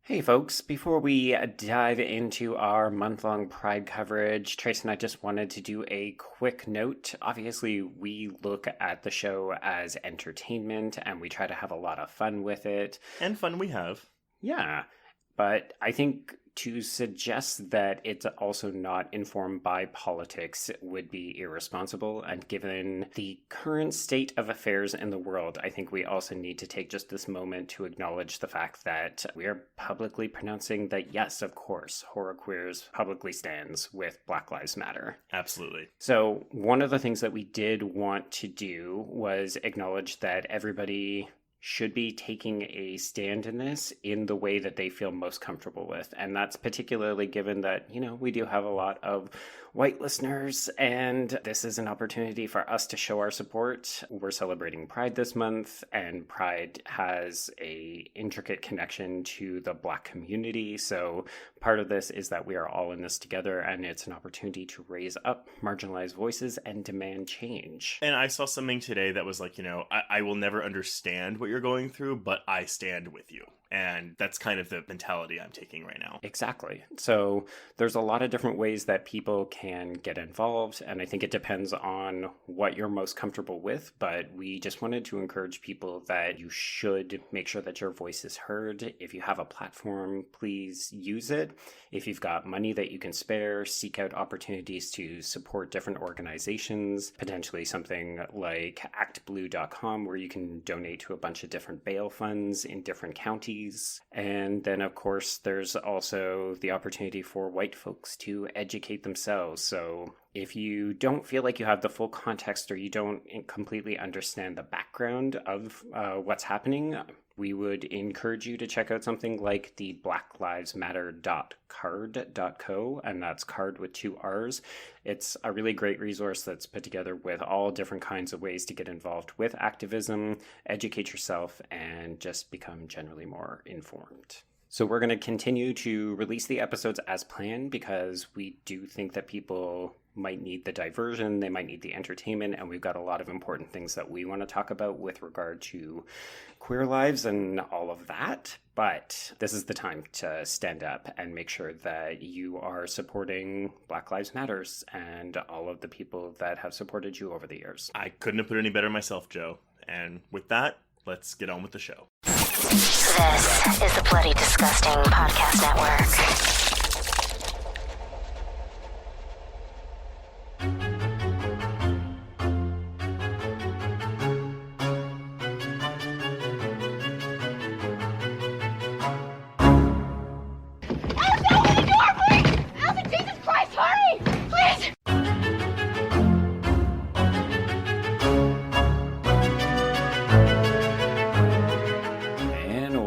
Hey folks, before we dive into our month-long Pride coverage, Trace and I just wanted to do a quick note. Obviously, we look at the show as entertainment and we try to have a lot of fun with it. And fun we have. Yeah, but I think to suggest that it's also not informed by politics would be irresponsible. And given the current state of affairs in the world, I think we also need to take just this moment to acknowledge the fact that we are publicly pronouncing that, yes, of course, Horror Queers publicly stands with Black Lives Matter. Absolutely. So one of the things that we did want to do was acknowledge that everybody should be taking a stand in this in the way that they feel most comfortable with. And that's particularly given that, we do have a lot of white listeners, and this is an opportunity for us to show our support. We're celebrating Pride this month, and Pride has a intricate connection to the Black community. So part of this is that we are all in this together, and it's an opportunity to raise up marginalized voices and demand change. And I saw something today that was like, I will never understand what you're going through, but I stand with you. And that's kind of the mentality I'm taking right now. Exactly. So there's a lot of different ways that people can get involved, and I think it depends on what you're most comfortable with, but we just wanted to encourage people that you should make sure that your voice is heard. If you have a platform, please use it. If you've got money that you can spare, seek out opportunities to support different organizations, potentially something like actblue.com, where you can donate to a bunch of different bail funds in different counties. And then, of course, there's also the opportunity for white folks to educate themselves. So if you don't feel like you have the full context or you don't completely understand the background of what's happening, we would encourage you to check out something like the blacklivesmatter.card.co, and that's card with 2 R's. It's a really great resource that's put together with all different kinds of ways to get involved with activism, educate yourself, and just become generally more informed. So we're going to continue to release the episodes as planned because we do think that people might need the diversion, they might need the entertainment, and we've got a lot of important things that we want to talk about with regard to queer lives and all of that. But this is the time to stand up and make sure that you are supporting Black Lives Matters and all of the people that have supported you over the years. I couldn't have put it any better myself, Joe. And with that, let's get on with the show. This is the Bloody Disgusting Podcast Network.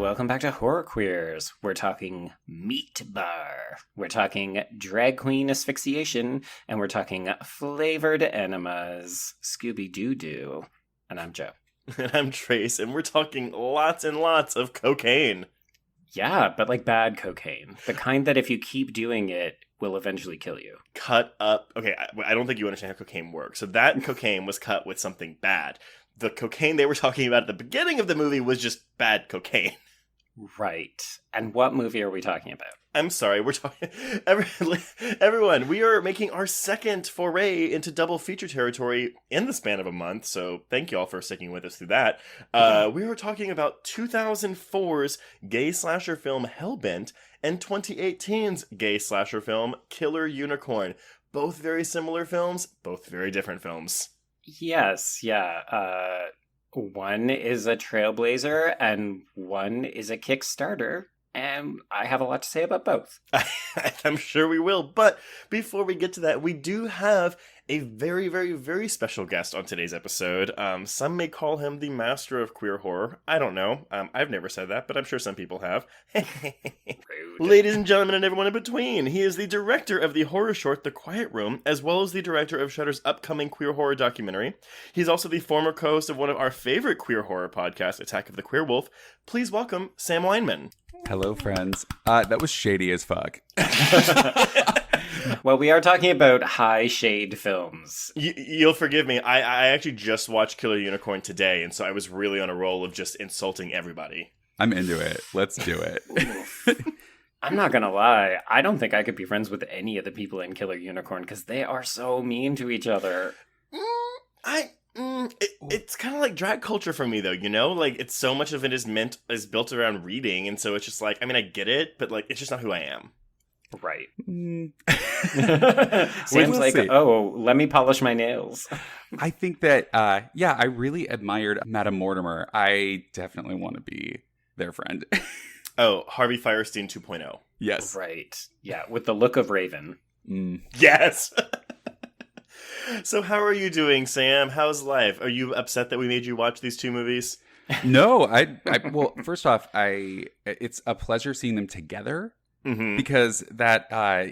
Welcome back to Horror Queers. We're talking meat bar. We're talking drag queen asphyxiation. And we're talking flavored enemas. Scooby-Doo-Doo. And I'm Joe. And I'm Trace. And we're talking lots and lots of cocaine. Yeah, but like bad cocaine. The kind that if you keep doing it, will eventually kill you. Cut up. Okay, I don't think you understand how cocaine works. So that cocaine was cut with something bad. The cocaine they were talking about at the beginning of the movie was just bad cocaine. Right. And what movie are we talking about? I'm sorry, we're talking... Everyone, we are making our second foray into double feature territory in the span of a month, so thank you all for sticking with us through that. We were talking about 2004's gay slasher film Hellbent and 2018's gay slasher film Killer Unicorn. Both very similar films, both very different films. Yes, yeah. One is a trailblazer and one is a Kickstarter, and I have a lot to say about both. I'm sure we will, but before we get to that, we do have a very, very, very special guest on today's episode. Some may call him the master of queer horror. I don't know. I've never said that, but I'm sure some people have. Ladies and gentlemen and everyone in between, he is the director of the horror short The Quiet Room, as well as the director of Shudder's upcoming queer horror documentary. He's also the former co-host of one of our favorite queer horror podcasts, Attack of the Queer Wolf. Please welcome Sam Wineman. Hello, friends. That was shady as fuck. Well, we are talking about high shade films. You'll forgive me. I actually just watched Killer Unicorn today, and so I was really on a roll of just insulting everybody. I'm into it. Let's do it. I'm not gonna lie. I don't think I could be friends with any of the people in Killer Unicorn because they are so mean to each other. It's kind of like drag culture for me, though, you know? Like, it's so much of it is built around reading, and so it's just like, I mean, I get it, but, like, it's just not who I am. Right. Sam's We'll like, see. oh, let me polish my nails. I think that, I really admired Madame Mortimer. I definitely want to be their friend. Oh, Harvey Fierstein 2.0. Yes. Right. Yeah, with the look of Raven. Yes! So how are you doing, Sam? How's life? Are you upset that we made you watch these two movies? No, well, first off, it's a pleasure seeing them together. Mm-hmm. Because I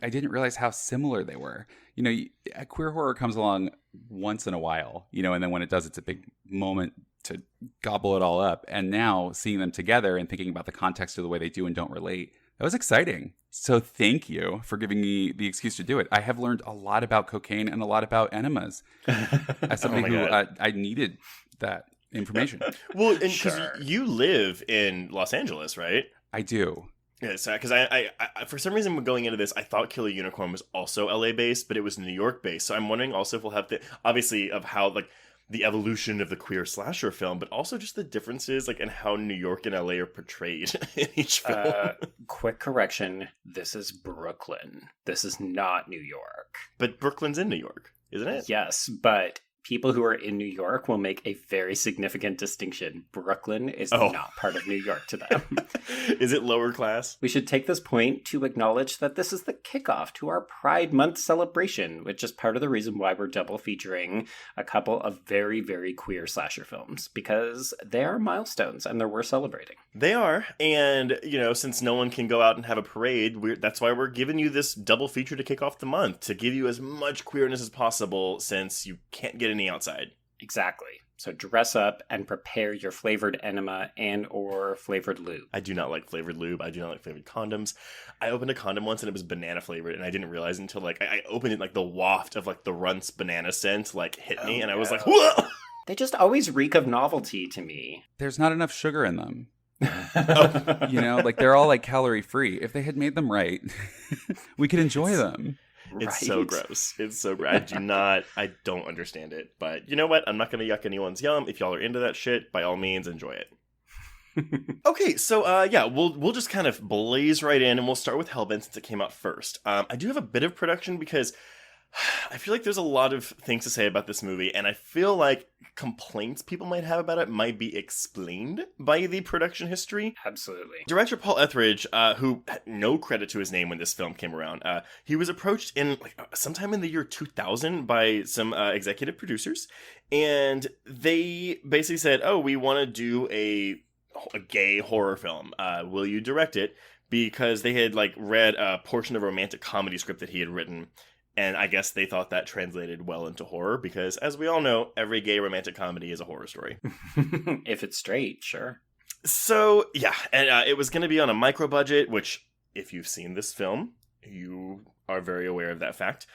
didn't realize how similar they were. You know, a queer horror comes along once in a while, you know, and then when it does, it's a big moment to gobble it all up. And now seeing them together and thinking about the context of the way they do and don't relate, that was exciting. So thank you for giving me the excuse to do it. I have learned a lot about cocaine and a lot about enemas. As somebody who I needed that information. Well, and because Sure. you live in Los Angeles, right? I do. Yes, because I for some reason going into this, I thought Killer Unicorn was also LA based, but it was New York based. So I'm wondering also if we'll have obviously of how like the evolution of the queer slasher film, but also just the differences like in how New York and LA are portrayed in each film. Quick correction. This is Brooklyn. This is not New York. But Brooklyn's in New York, isn't it? Yes, but people who are in New York will make a very significant distinction. Brooklyn is not part of New York to them. Is it lower class? We should take this point to acknowledge that this is the kickoff to our Pride Month celebration, which is part of the reason why we're double featuring a couple of very, very queer slasher films, because they are milestones and they're worth celebrating. They are, and you know, since no one can go out and have a parade, that's why we're giving you this double feature to kick off the month, to give you as much queerness as possible, since you can't get any outside. Exactly. So dress up and prepare your flavored enema and or flavored lube. I do not like flavored lube. I do not like flavored condoms. I opened a condom once and it was banana flavored, and I didn't realize until like I opened it, like the waft of like the Runts banana scent like hit me, and I was like, whoa! They just always reek of novelty to me. There's not enough sugar in them. You know, like they're all like calorie free. If they had made them right, we could enjoy them. It's so gross. It's so gross. I don't understand it. But you know what? I'm not going to yuck anyone's yum. If y'all are into that shit, by all means, enjoy it. Okay, so we'll just kind of blaze right in, and we'll start with Hellbent since it came out first. I do have a bit of production because I feel like there's a lot of things to say about this movie, and I feel like complaints people might have about it might be explained by the production history. Absolutely. Director Paul Etheredge, who had no credit to his name when this film came around, he was approached in sometime in the year 2000 by some executive producers, and they basically said, "Oh, we want to do a gay horror film. Will you direct it?" Because they had read a portion of a romantic comedy script that he had written. And I guess they thought that translated well into horror because, as we all know, every gay romantic comedy is a horror story. If it's straight, sure. So, yeah, and it was going to be on a micro budget, which, if you've seen this film, you are very aware of that fact,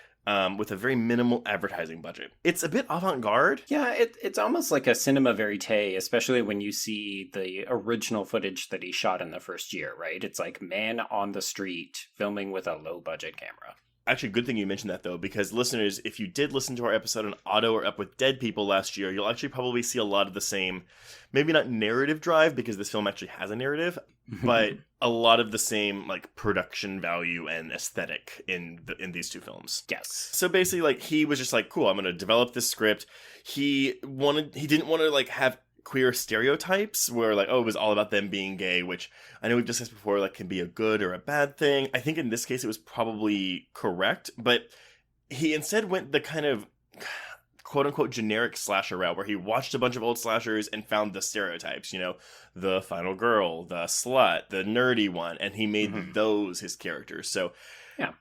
with a very minimal advertising budget. It's a bit avant-garde. Yeah, it's almost like a cinema verite, especially when you see the original footage that he shot in the first year, right? It's like man on the street filming with a low-budget camera. Actually, good thing you mentioned that, though, because listeners, if you did listen to our episode on Otto or Up with Dead People last year, you'll actually probably see a lot of the same, maybe not narrative drive, because this film actually has a narrative, but a lot of the same, production value and aesthetic in these two films. Yes. So basically, he was just cool, I'm going to develop this script. He didn't want to, have queer stereotypes where it was all about them being gay, which I know we've discussed before can be a good or a bad thing. I think in this case it was probably correct, but he instead went the kind of quote unquote generic slasher route where he watched a bunch of old slashers and found the stereotypes, the final girl, the slut, the nerdy one, and he made those his characters. So yeah,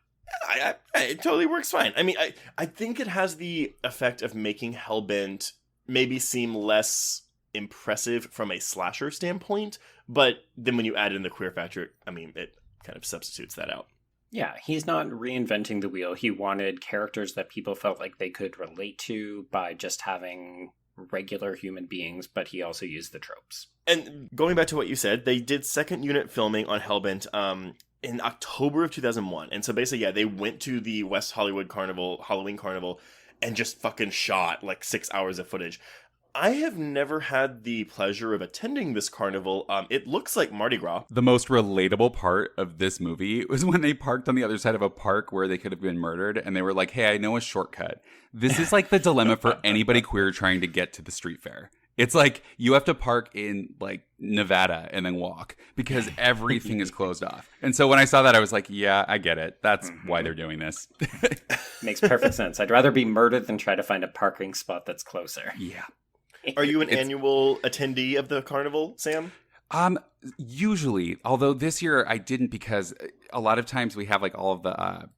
it totally works fine. I mean, I think it has the effect of making Hellbent maybe seem less impressive from a slasher standpoint, but then when you add in the queer factor, I mean, it kind of substitutes that out. Yeah, he's not reinventing the wheel. He wanted characters that people felt like they could relate to by just having regular human beings, but he also used the tropes. And going back to what you said, they did second unit filming on Hellbent in October of 2001. And so basically, yeah, they went to the West Hollywood Halloween Carnival, and just fucking shot like 6 hours of footage. I have never had the pleasure of attending this carnival. It looks like Mardi Gras. The most relatable part of this movie was when they parked on the other side of a park where they could have been murdered, and they were like, hey, I know a shortcut. This is like the dilemma for anybody queer trying to get to the street fair. It's like you have to park in like Nevada and then walk because everything is closed off. And so when I saw that, I was like, yeah, I get it. That's why they're doing this. Makes perfect sense. I'd rather be murdered than try to find a parking spot that's closer. Yeah. Are you an annual attendee of the carnival, Sam? Usually, although this year I didn't, because a lot of times we have like all of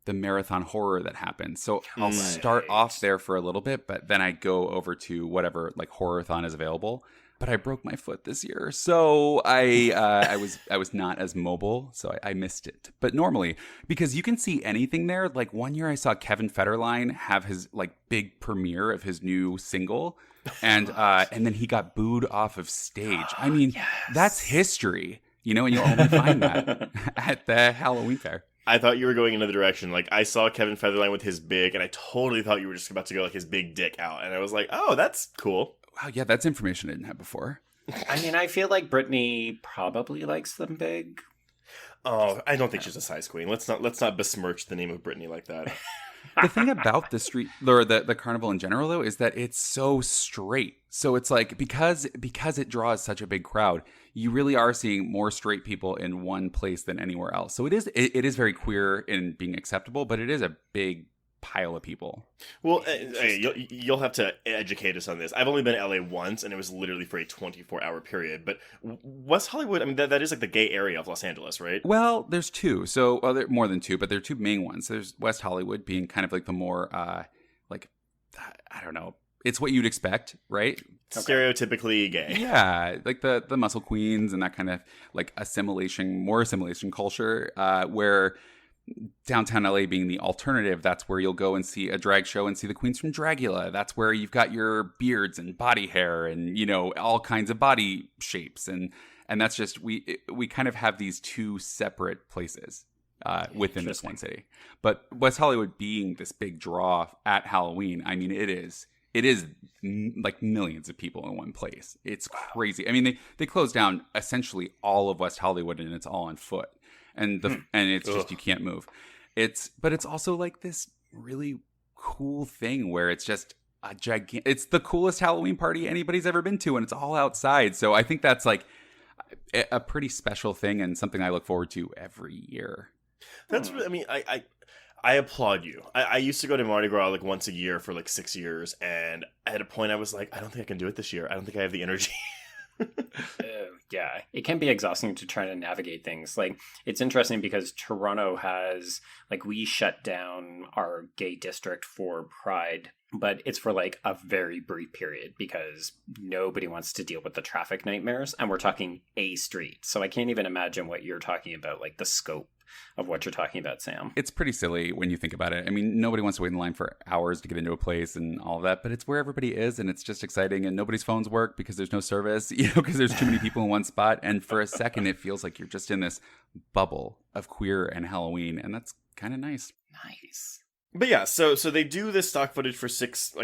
the marathon horror that happens. So I'll start off there for a little bit, but then I go over to whatever like horror-thon is available. But I broke my foot this year, so I was not as mobile, so I missed it. But normally, because you can see anything there. Like one year I saw Kevin Federline have his like big premiere of his new single. And then he got booed off of stage. I mean, yes. That's history, you know, and you'll only find that at the Halloween fair. I thought you were going another direction. Like, I saw Kevin Federline with his big, and I totally thought you were just about to go like his big dick out. And I was like, oh, that's cool. Wow, yeah, that's information I didn't have before. I mean, I feel like Brittany probably likes them big. Oh, I don't think she's a size queen. Let's not besmirch the name of Brittany like that. The thing about the street or the carnival in general, though, is that it's so straight. So it's like because it draws such a big crowd, you really are seeing more straight people in one place than anywhere else. So it is very queer in being acceptable, but it is a big pile of people. Well, you'll have to educate us on this. I've only been to LA once, and it was literally for a 24-hour period. But West Hollywood, I mean, that is like the gay area of Los Angeles, right? Well, there's two. So, well, there are more than two, but there are two main ones. There's West Hollywood being kind of like the more, like, I don't know. It's what you'd expect, right? Okay. Stereotypically gay. Yeah, like the muscle queens and that kind of like more assimilation culture, where downtown LA being the alternative, that's where you'll go and see a drag show and see the queens from Dragula. That's where you've got your beards and body hair and, you know, all kinds of body shapes. And that's just, we kind of have these two separate places within this one city. But West Hollywood being this big draw at Halloween, I mean, it is like millions of people in one place. It's crazy. I mean, they closed down essentially all of West Hollywood, and it's all on foot. And it's just, you can't move. But it's also like this really cool thing where it's just a gigantic, it's the coolest Halloween party anybody's ever been to, and it's all outside. So I think that's like a pretty special thing and something I look forward to every year. That's really, I mean, I applaud you. I used to go to Mardi Gras like once a year for like 6 years, and at a point I was like, I don't think I can do it this year. I don't think I have the energy. Yeah, it can be exhausting to try to navigate things. Like, it's interesting because Toronto has, like, we shut down our gay district for Pride, but it's for like a very brief period because nobody wants to deal with the traffic nightmares, and we're talking a street. So I can't even imagine what you're talking about, like the scope of what you're talking about, Sam. It's pretty silly when you think about it. I mean, nobody wants to wait in line for hours to get into a place and all of that, but it's where everybody is, and it's just exciting, and nobody's phones work because there's no service, you know, because there's too many people in one spot. And for a second, it feels like you're just in this bubble of queer and Halloween, and that's kind of nice. Nice. But yeah, so they do this stock footage for 6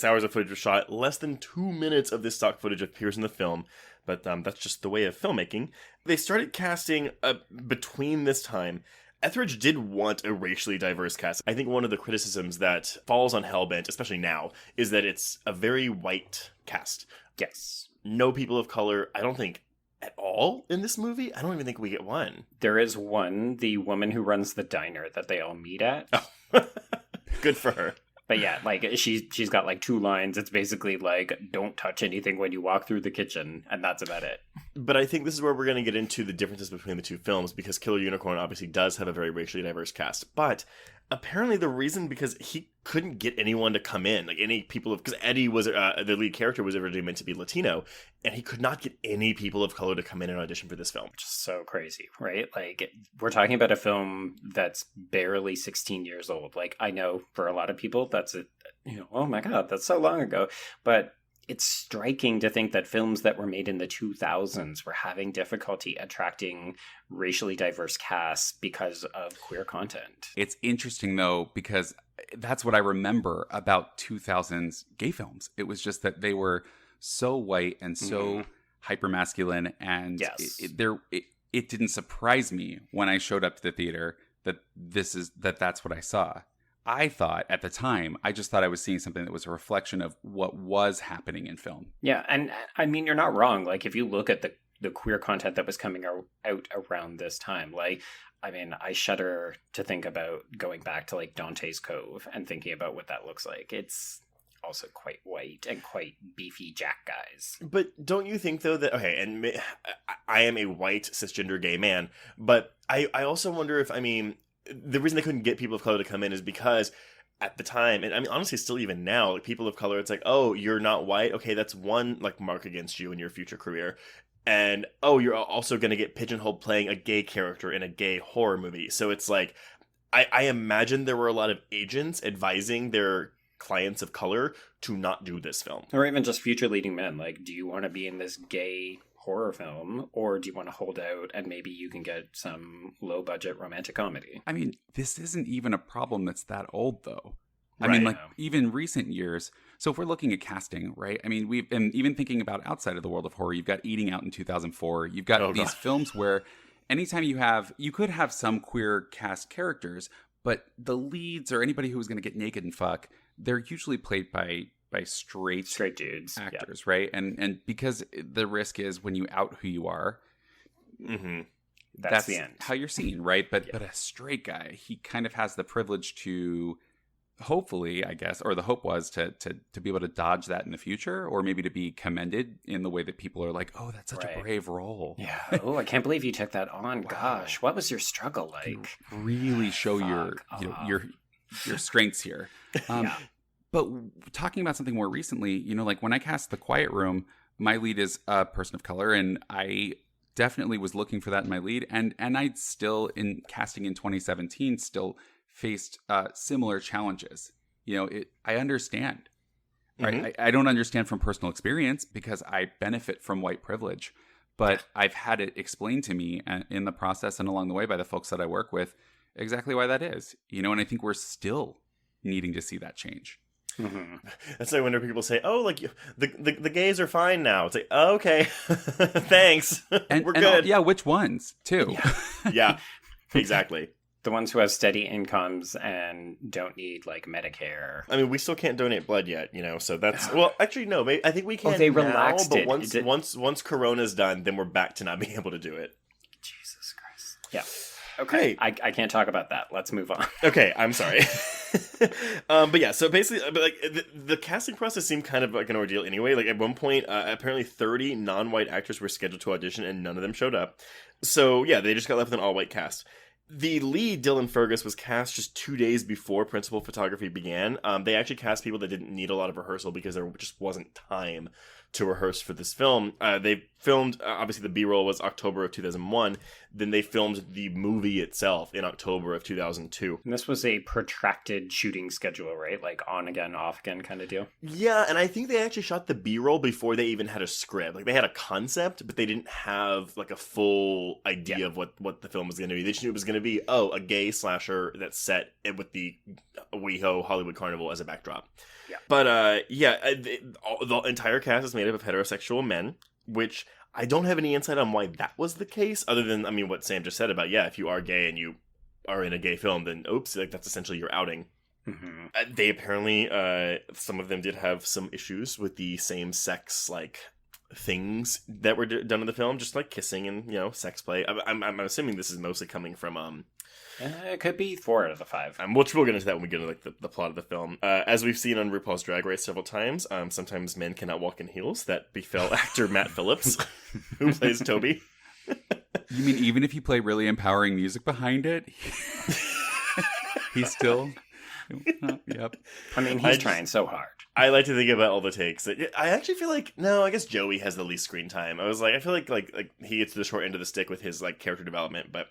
hours of footage was shot. Less than 2 minutes of this stock footage appears in the film, but that's just the way of filmmaking. They started casting between this time. Etheredge did want a racially diverse cast. I think one of the criticisms that falls on Hellbent, especially now, is that it's a very white cast. Yes. No people of color, I don't think, at all in this movie. I don't even think we get one. There is one, the woman who runs the diner that they all meet at. Oh. Good for her. But yeah, like she's got like 2 lines. It's basically like, don't touch anything when you walk through the kitchen, and that's about it. But I think this is where we're going to get into the differences between the two films, because Killer Unicorn obviously does have a very racially diverse cast. But apparently the reason, because he couldn't get anyone to come in, like any people of, because Eddie was the lead character was originally meant to be Latino, and he could not get any people of color to come in and audition for this film. Which is so crazy, right? Like, we're talking about a film that's barely 16 years old. Like, I know for a lot of people that's oh my god, that's so long ago, but it's striking to think that films that were made in the 2000s were having difficulty attracting racially diverse casts because of queer content. It's interesting, though, because that's what I remember about 2000s gay films. It was just that they were so white and so hypermasculine, and yes. it didn't surprise me when I showed up to the theater that that's what I saw. I thought at the time, I just thought I was seeing something that was a reflection of what was happening in film. Yeah, and I mean, you're not wrong. Like, if you look at the queer content that was coming out around this time, like, I mean, I shudder to think about going back to, like, Dante's Cove and thinking about what that looks like. It's also quite white and quite beefy Jack guys. But don't you think, though, that, okay, and I am a white cisgender gay man, but I also wonder if, I mean, the reason they couldn't get people of color to come in is because at the time, and I mean, honestly, still even now, like, people of color, it's like, oh, you're not white? Okay, that's one, like, mark against you in your future career. And, oh, you're also going to get pigeonholed playing a gay character in a gay horror movie. So it's like, I imagine there were a lot of agents advising their clients of color to not do this film. Or even just future leading men. Like, do you want to be in this gay horror film, or do you want to hold out and maybe you can get some low budget romantic comedy? I mean, this isn't even a problem that's that old, though. I Right. mean, like, even recent years. So if we're looking at casting, right? I mean, we've been even thinking about outside of the world of horror. You've got Eating Out in 2004. You've got these films where anytime you could have some queer cast characters, but the leads or anybody who's going to get naked and fuck, they're usually played by straight dudes, actors, right? And because the risk is when you out who you are, that's the end. how you're seen, right? But a straight guy, he kind of has the privilege to, hopefully, I guess, or the hope was to be able to dodge that in the future, or maybe to be commended in the way that people are like, oh, that's such a brave role. Yeah. Oh, I can't believe you took that on. Wow. Gosh, what was your struggle like? Really show your strengths here. But talking about something more recently, like when I cast The Quiet Room, my lead is a person of color, and I definitely was looking for that in my lead. And I still, in casting in 2017, still faced similar challenges. I understand. Right? I don't understand from personal experience because I benefit from white privilege, but I've had it explained to me in the process and along the way by the folks that I work with exactly why that is. And I think we're still needing to see that change. That's why whenever people say, "Oh, like the gays are fine now," it's like, oh, "Okay, thanks, we're good." Yeah, which ones too? Yeah, exactly. The ones who have steady incomes and don't need, like, Medicare. I mean, we still can't donate blood yet, so that's well. Actually, no. I think we can. Oh, they relaxed now, it. But once Corona's done, then we're back to not being able to do it. Jesus Christ. Yeah. Okay, I can't talk about that. Let's move on. Okay, I'm sorry. But yeah, so basically, like the casting process seemed kind of like an ordeal anyway. Like at one point, apparently 30 non-white actors were scheduled to audition, and none of them showed up. So yeah, they just got left with an all-white cast. The lead, Dylan Fergus, was cast just 2 days before principal photography began. They actually cast people that didn't need a lot of rehearsal because there just wasn't time to rehearse for this film. They filmed, obviously the B-roll was October of 2001. Then they filmed the movie itself in October of 2002. And this was a protracted shooting schedule, right? Like on again, off again kind of deal? Yeah, and I think they actually shot the B-roll before they even had a script. Like they had a concept, but they didn't have like a full idea of what the film was going to be. They just knew it was going to be, a gay slasher that's set with the WeHo Hollywood Carnival as a backdrop. Yeah. But the entire cast is made up of heterosexual men, which I don't have any insight on why that was the case, other than, I mean, what Sam just said about, if you are gay and you are in a gay film, then oops, like that's essentially your outing. They apparently, some of them did have some issues with the same-sex, like, things that were done in the film, just like kissing and, sex play. I'm assuming this is mostly coming from, it could be 4 out of the 5. We'll get into that when we get into like the plot of the film. As we've seen on RuPaul's Drag Race several times, sometimes men cannot walk in heels. That befell actor Matt Phillips, who plays Toby. You mean even if you play really empowering music behind it, he's still... Yep. I mean, he's trying so hard. I like to think about all the takes. I actually feel like, no, I guess Joey has the least screen time. I feel like he gets the short end of the stick with his like character development, but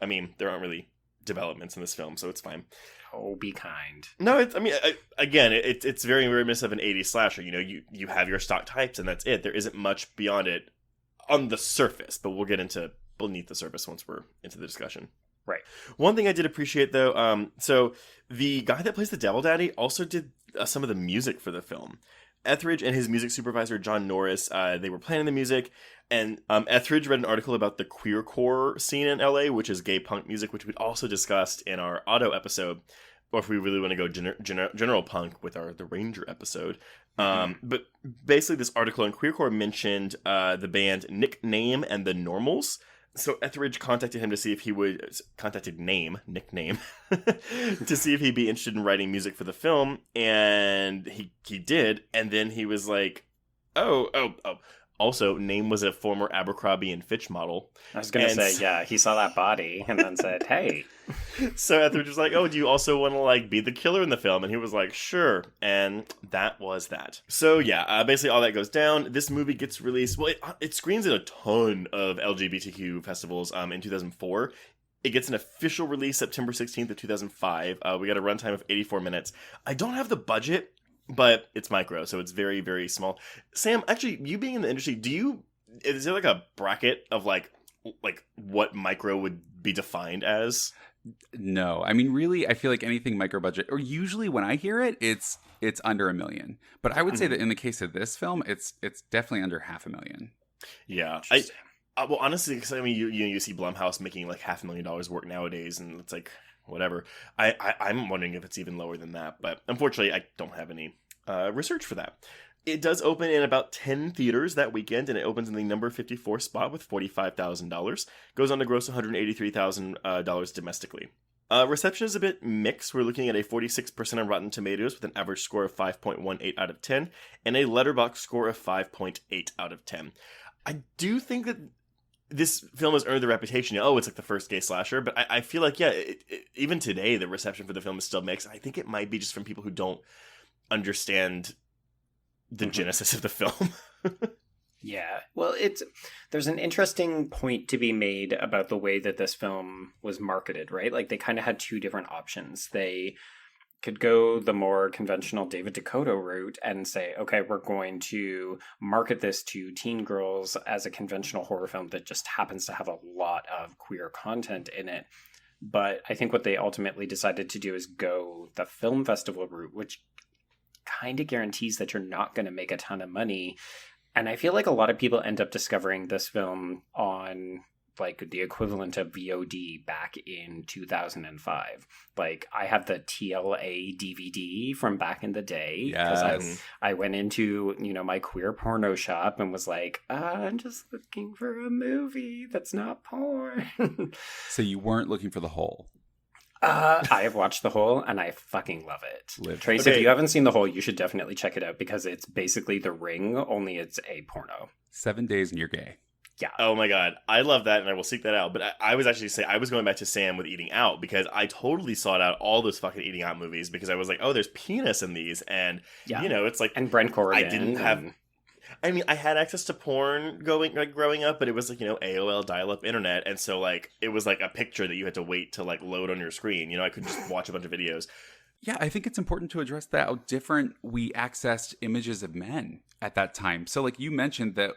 I mean, there aren't really developments in this film, so it's fine. Oh, be kind. No, it's very reminiscent of an 80s slasher. You know, you have your stock types and that's it. There isn't much beyond it on the surface, but we'll get into beneath the surface once we're into the discussion. Right. One thing I did appreciate, though, so the guy that plays the Devil Daddy also did some of the music for the film. Etheredge and his music supervisor, John Norris, they were planning the music, and Etheredge read an article about the queercore scene in LA, which is gay punk music, which we'd also discussed in our auto episode, or if we really want to go general punk with the Ranger episode. But basically, this article on queercore mentioned the band Nick Name and the Normals. So Etheredge contacted him to see if he would Nick Name to see if he'd be interested in writing music for the film, and he did, and then he was like, oh. Also, Name was a former Abercrombie and Fitch model. I was going to say, yeah, he saw that body and then said, hey. So Etheredge was like, oh, do you also want to, like, be the killer in the film? And he was like, sure. And that was that. So, yeah, basically all that goes down. This movie gets released. Well, it screens at a ton of LGBTQ festivals in 2004. It gets an official release September 16th of 2005. We got a runtime of 84 minutes. I don't have the budget, but it's micro, so it's very, very small. Sam, actually, you being in the industry, is there like a bracket of like what micro would be defined as? No, I mean, really, I feel like anything micro budget, or usually when I hear it, it's under $1 million. But I would say that in the case of this film, it's definitely under $500,000. Yeah, well, honestly, because I mean, you see Blumhouse making like $500,000 work nowadays, and it's like whatever. I'm wondering if it's even lower than that, but unfortunately, I don't have any research for that. It does open in about 10 theaters that weekend, and it opens in the number 54 spot with $45,000. Goes on to gross $183,000 domestically. Reception is a bit mixed. We're looking at a 46% on Rotten Tomatoes with an average score of 5.18 out of 10, and a Letterboxd score of 5.8 out of 10. I do think that this film has earned the reputation, it's like the first gay slasher, but I feel like, even today, the reception for the film is still mixed. I think it might be just from people who don't understand the genesis of the film. Yeah. Well, there's an interesting point to be made about the way that this film was marketed, right? Like, they kind of had two different options. They could go the more conventional David Dakota route and say, okay, we're going to market this to teen girls as a conventional horror film that just happens to have a lot of queer content in it. But I think what they ultimately decided to do is go the film festival route, which kind of guarantees that you're not going to make a ton of money. And I feel like a lot of people end up discovering this film on like the equivalent of VOD back in 2005. Like, I have the TLA DVD from back in the day because I went into, my queer porno shop and was like, I'm just looking for a movie that's not porn. So you weren't looking for The Hole? I have watched The Hole and I fucking love it. Trace, if you haven't seen The Hole, you should definitely check it out because it's basically The Ring, only it's a porno. 7 days and you're gay. Yeah. Oh my god, I love that, and I will seek that out. But I was actually saying I was going back to Sam with Eating Out because I totally sought out all those fucking Eating Out movies because I was like, oh, there's penis in these, and it's like, and Brent Corrigan. I didn't have. I mean, I had access to porn growing up, but it was like AOL dial-up internet, and so like it was like a picture that you had to wait to like load on your screen. I couldn't just watch a bunch of videos. Yeah, I think it's important to address that, how different we accessed images of men at that time. So, like you mentioned that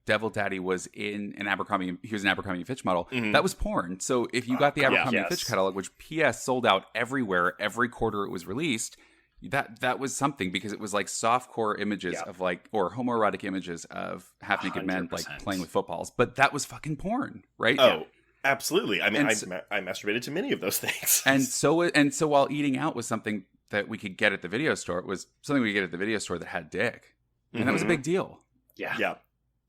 Devil Daddy was in an Abercrombie, he was an Abercrombie and Fitch model. Mm-hmm. That was porn. So if you got the Abercrombie and Fitch catalog, which PS sold out everywhere, every quarter it was released, that was something because it was like softcore images of like, or homoerotic images of half naked men like playing with footballs. But that was fucking porn, right? Oh. Absolutely. I mean, I masturbated to many of those things. And so while Eating Out was something that we could get at the video store, it was something we could get at the video store that had dick. And that was a big deal. Yeah. Yeah.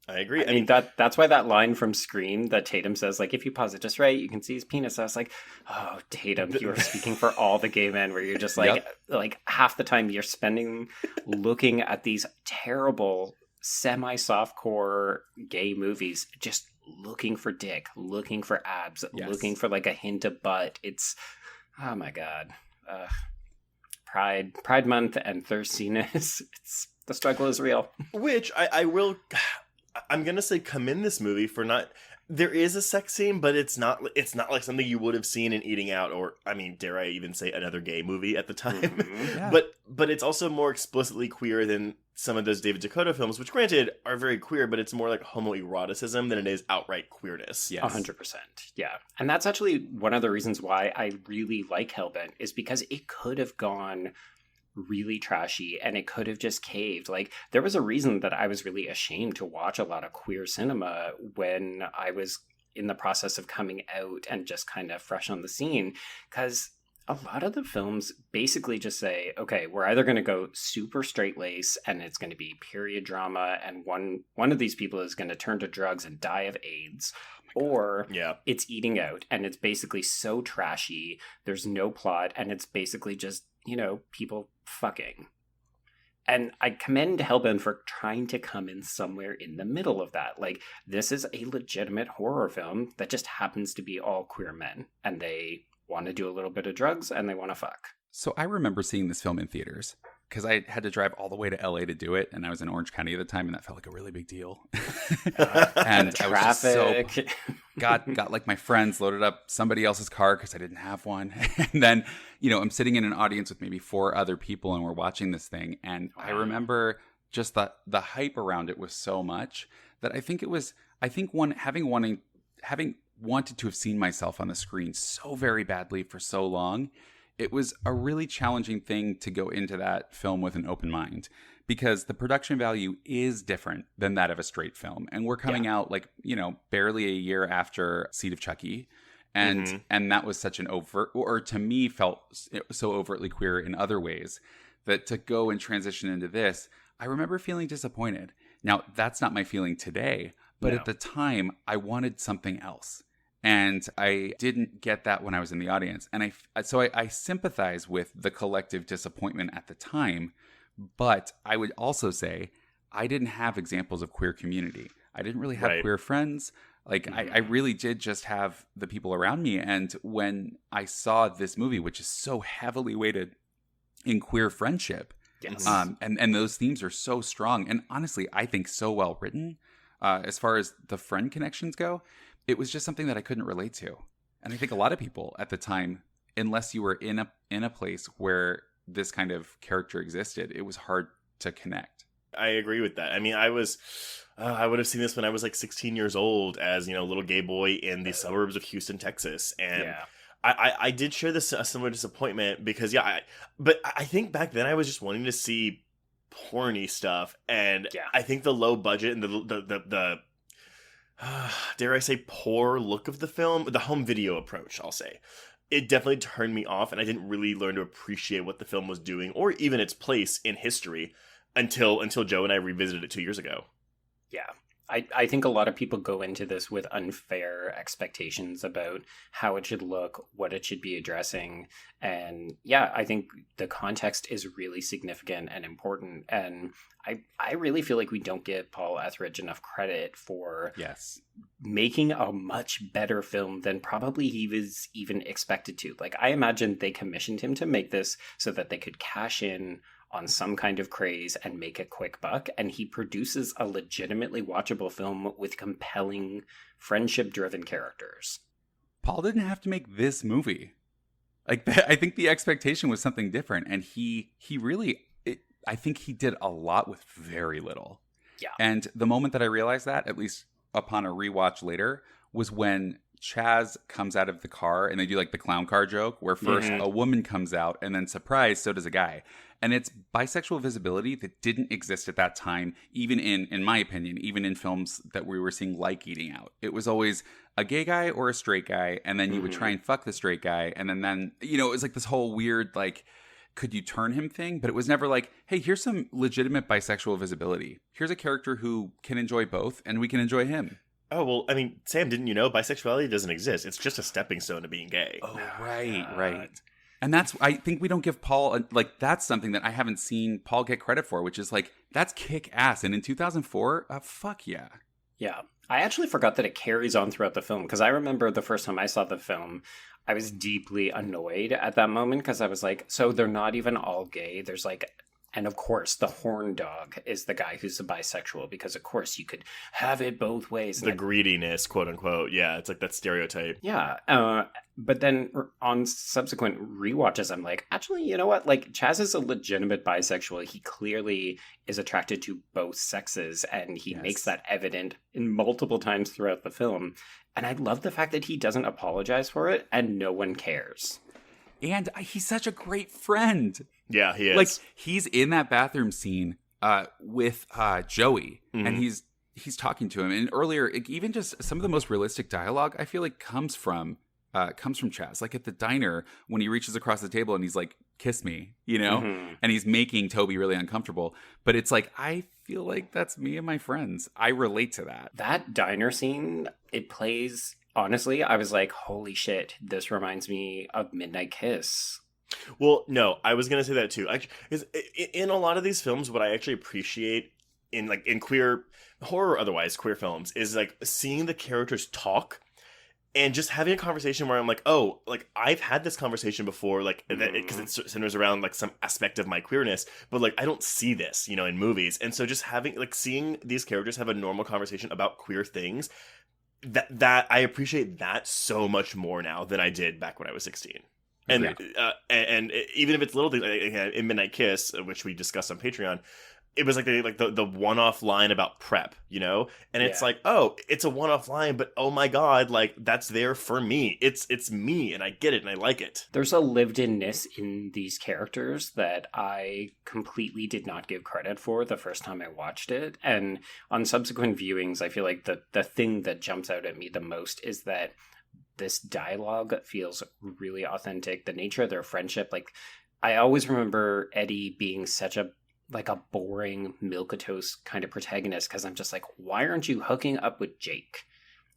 I agree. I mean, that's why that line from Scream that Tatum says, like, if you pause it just right, you can see his penis. I was like, oh, Tatum, you are speaking for all the gay men where you're just like, like half the time you're spending looking at these terrible semi-softcore gay movies, just looking for dick, looking for abs, looking for like a hint of butt. It's, oh my God. Pride Month and thirstiness. The struggle is real. Which I'm going to say commend this movie for not, There is a sex scene, but it's not like something you would have seen in Eating Out, or, I mean, dare I even say another gay movie at the time. Mm-hmm. Yeah. But it's also more explicitly queer than some of those David Dakota films, which granted are very queer, but it's more like homoeroticism than it is outright queerness. Yes. 100%. Yeah. And that's actually one of the reasons why I really like Hellbent, is because it could have gone really trashy and it could have just caved. Like, there was a reason that I was really ashamed to watch a lot of queer cinema when I was in the process of coming out and just kind of fresh on the scene, because a lot of the films basically just say, okay, we're either going to go super straight lace and it's going to be period drama and one of these people is going to turn to drugs and die of AIDS, or it's Eating Out and it's basically so trashy, there's no plot, and it's basically just, people fucking. And I commend Hellbent for trying to come in somewhere in the middle of that. Like, this is a legitimate horror film that just happens to be all queer men, and they want to do a little bit of drugs and they want to fuck. So I remember seeing this film in theaters because I had to drive all the way to LA to do it, and I was in Orange County at the time, and that felt like a really big deal. And Traffic. I was just so got like my friends loaded up somebody else's car because I didn't have one, and then I'm sitting in an audience with maybe 4 other people, and we're watching this thing, and I remember just the hype around it was so much that having wanted to have seen myself on the screen so very badly for so long, it was a really challenging thing to go into that film with an open mind, because the production value is different than that of a straight film. And we're coming out barely a year after Seed of Chucky. And that was such an overt, or to me felt so overtly queer in other ways, that to go and transition into this, I remember feeling disappointed. Now, that's not my feeling today, but at the time I wanted something else. And I didn't get that when I was in the audience. And I sympathize with the collective disappointment at the time. But I would also say I didn't have examples of queer community. I didn't really have queer friends. Like, I really did just have the people around me. And when I saw this movie, which is so heavily weighted in queer friendship, and those themes are so strong. And honestly, I think so well written as far as the friend connections go. It was just something that I couldn't relate to. And I think a lot of people at the time, unless you were in a place where this kind of character existed, it was hard to connect. I agree with that. I mean, I would have seen this when I was like 16 years old as, a little gay boy in the suburbs of Houston, Texas. And I did share a similar disappointment because, but I think back then I was just wanting to see porny stuff. And I think the low budget and the dare I say, poor look of the film, the home video approach, I'll say, it definitely turned me off, and I didn't really learn to appreciate what the film was doing, or even its place in history, until Joe and I revisited it 2 years ago. Yeah. I think a lot of people go into this with unfair expectations about how it should look, what it should be addressing. And I think the context is really significant and important. And I really feel like we don't give Paul Etheredge enough credit for making a much better film than probably he was even expected to. Like, I imagine they commissioned him to make this so that they could cash in on some kind of craze and make a quick buck, and he produces a legitimately watchable film with compelling friendship-driven characters. Paul didn't have to make this movie. Like, I think the expectation was something different, and he really, I think he did a lot with very little. Yeah. And the moment that I realized that, at least upon a rewatch later, was when Chaz comes out of the car and they do like the clown car joke where first a woman comes out and then surprise, so does a guy. And it's bisexual visibility that didn't exist at that time, even in my opinion, even in films that we were seeing like Eating Out. It was always a gay guy or a straight guy, and then you would try and fuck the straight guy. And then it was like this whole weird, like, could you turn him thing? But it was never like, hey, here's some legitimate bisexual visibility. Here's a character who can enjoy both, and we can enjoy him. Oh, well, I mean, Sam, didn't you know bisexuality doesn't exist? It's just a stepping stone to being gay. Oh, right. And I think we don't give Paul, that's something that I haven't seen Paul get credit for, which is like, that's kick ass. And in 2004, fuck yeah. Yeah. I actually forgot that it carries on throughout the film, because I remember the first time I saw the film, I was deeply annoyed at that moment, because I was like, so they're not even all gay. There's like And of course, the horn dog is the guy who's a bisexual, because of course you could have it both ways. The greediness, quote unquote. Yeah, it's like that stereotype. Yeah. But then on subsequent rewatches, I'm like, actually, you know what? Like, Chaz is a legitimate bisexual. He clearly is attracted to both sexes, and he makes that evident in multiple times throughout the film. And I love the fact that he doesn't apologize for it, and no one cares. And he's such a great friend. Yeah, he is. Like, he's in that bathroom scene with Joey, and he's talking to him. And earlier, even just some of the most realistic dialogue, I feel like comes from Chaz. Like at the diner, when he reaches across the table and he's like, "Kiss me," you know, and he's making Toby really uncomfortable. But it's like, I feel like that's me and my friends. I relate to that. That diner scene, it plays. Honestly, I was like, "Holy shit! This reminds me of Midnight Kiss." Well, no, I was gonna say that too. Because in a lot of these films, what I actually appreciate in queer horror, or otherwise queer films, is like seeing the characters talk and just having a conversation where I'm like, oh, like I've had this conversation before, like because it centers around like some aspect of my queerness, but like I don't see this, in movies, and so just seeing these characters have a normal conversation about queer things, that I appreciate that so much more now than I did back when I was 16. And and even if it's little things, like in Midnight Kiss, which we discussed on Patreon, it was like the one-off line about PrEP, and it's like, oh, it's a one-off line, but oh my god, like that's there for me. It's me, and I get it, and I like it. There's a lived-inness in these characters that I completely did not give credit for the first time I watched it, and on subsequent viewings, I feel like the thing that jumps out at me the most is that this dialogue feels really authentic. The nature of their friendship, like I always remember Eddie being such a boring milquetoast kind of protagonist, because I'm just like, why aren't you hooking up with Jake?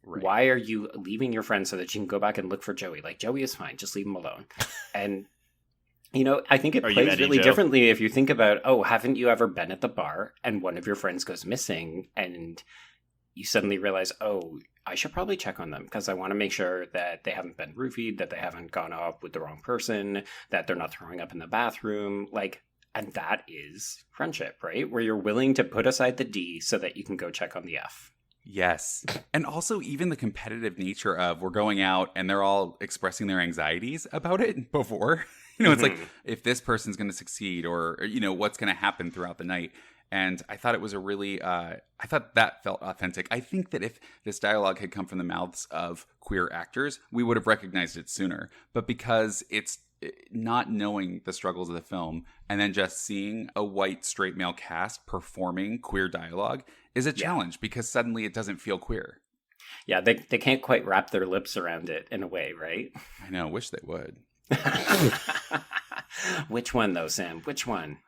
Right. Why are you leaving your friend so that you can go back and look for Joey? Like, Joey is fine, just leave him alone. And I think it plays really differently if you think about, oh, haven't you ever been at the bar and one of your friends goes missing and you suddenly realize, oh, I should probably check on them because I want to make sure that they haven't been roofied, that they haven't gone off with the wrong person, that they're not throwing up in the bathroom. Like, and that is friendship, right? Where you're willing to put aside the D so that you can go check on the F. Yes. And also even the competitive nature of we're going out and they're all expressing their anxieties about it before. It's like, if this person's going to succeed or what's going to happen throughout the night. And I thought it was I thought that felt authentic. I think that if this dialogue had come from the mouths of queer actors, we would have recognized it sooner. But because it's not knowing the struggles of the film and then just seeing a white straight male cast performing queer dialogue is a challenge because suddenly it doesn't feel queer. Yeah, they can't quite wrap their lips around it in a way, right? I know, wish they would. Which one though, Sam? Which one?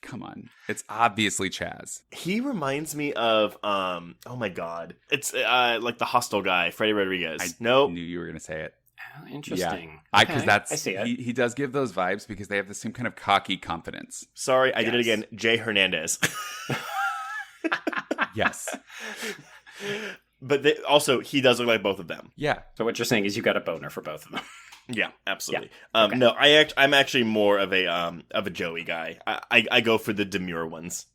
Come on. It's obviously Chaz. He reminds me of, oh my god. It's like the Hostel guy, Freddy Rodriguez. I knew you were going to say it. Oh, interesting. Yeah. Because I see it. He does give those vibes because they have the same kind of cocky confidence. Sorry, I did it again. Jay Hernandez. Yes. But also, he does look like both of them. Yeah. So what you're saying is you got a boner for both of them. Yeah, absolutely. Yeah. Okay. No, I'm actually more of a Joey guy. I go for the demure ones.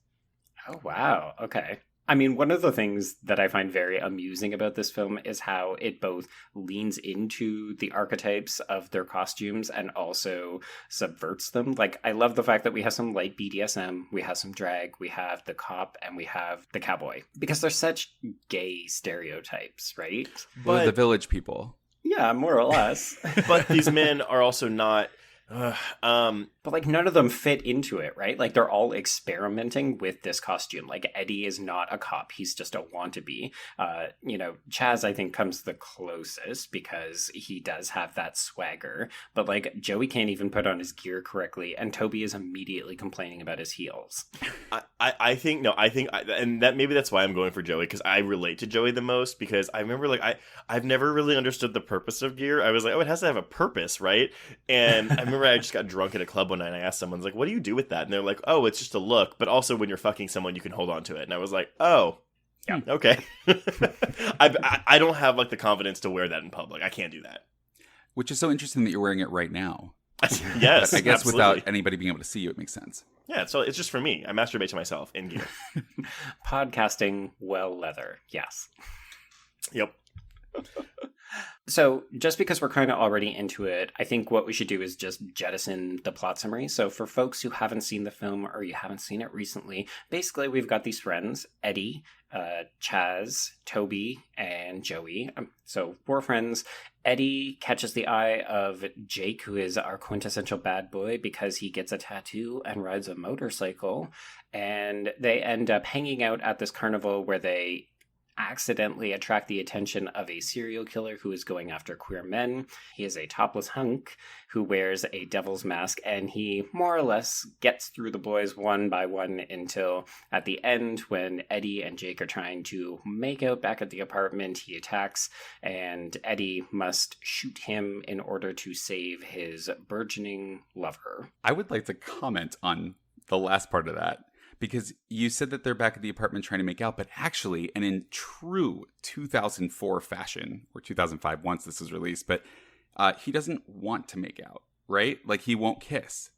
Oh wow. Okay. I mean, one of the things that I find very amusing about this film is how it both leans into the archetypes of their costumes and also subverts them. Like, I love the fact that we have some light BDSM, we have some drag, we have the cop, and we have the cowboy. Because they're such gay stereotypes, right? But the village people. Yeah, more or less. But these men are also not... but like none of them fit into it, right? Like they're all experimenting with this costume. Like Eddie is not a cop, he's just a wannabe. Chaz I think comes the closest because he does have that swagger, but like Joey can't even put on his gear correctly and Toby is immediately complaining about his heels. I think and that maybe that's why I'm going for Joey, because I relate to Joey the most, because I remember like I've never really understood the purpose of gear. I was like, oh, it has to have a purpose, right? And I remember I just got drunk at a club one night and I asked someone, like, what do you do with that? And they're like, oh, it's just a look, but also when you're fucking someone, you can hold on to it. And I was like, oh, yeah, okay. I don't have like the confidence to wear that in public. I can't do that. Which is so interesting that you're wearing it right now. Yes, But I guess absolutely. without anybody being able to see you, it makes sense. Yeah, so it's just for me. I masturbate to myself in gear. Podcasting well leather. Yes. Yep. So just because we're kind of already into it, I think what we should do is just jettison the plot summary. So for folks who haven't seen the film or you haven't seen it recently, basically we've got these friends, Eddie, Chaz, Toby, and Joey. So 4 friends. Eddie catches the eye of Jake, who is our quintessential bad boy, because he gets a tattoo and rides a motorcycle. And they end up hanging out at this carnival where they accidentally attract the attention of a serial killer who is going after queer men. He is a topless hunk who wears a devil's mask, and he more or less gets through the boys one by one until at the end, when Eddie and Jake are trying to make out back at the apartment, he attacks, and Eddie must shoot him in order to save his burgeoning lover. I would like to comment on the last part of that, because you said that they're back at the apartment trying to make out, but actually, and in true 2004 fashion, or 2005 once this was released, but he doesn't want to make out, right? Like, he won't kiss.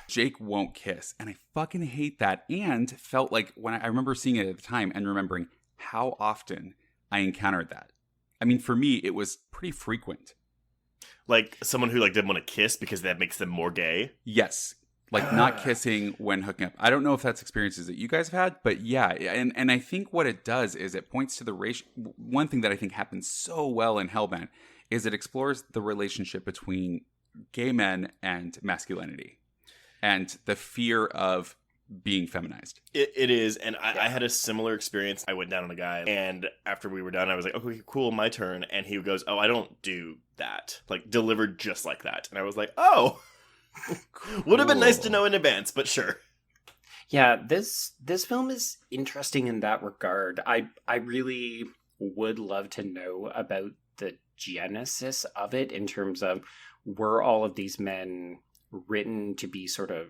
Jake won't kiss. And I fucking hate that. And felt like, when I remember seeing it at the time and remembering how often I encountered that. I mean, for me, it was pretty frequent. Like someone who like didn't want to kiss because that makes them more gay. Yes. Like not kissing when hooking up. I don't know if that's experiences that you guys have had, but yeah. And I think what it does is it points to the racial. One thing that I think happens so well in Hellbent is it explores the relationship between gay men and masculinity and the fear of being feminized. It is. And I had a similar experience. I went down on a guy, and after we were done, I was like, okay, cool, my turn. And he goes, oh, I don't do that. Like, delivered just like that. And I was like, oh. Cool. Would have been nice to know in advance, but sure. Yeah, this film is interesting in that regard. I really would love to know about the genesis of it, in terms of, were all of these men written to be sort of,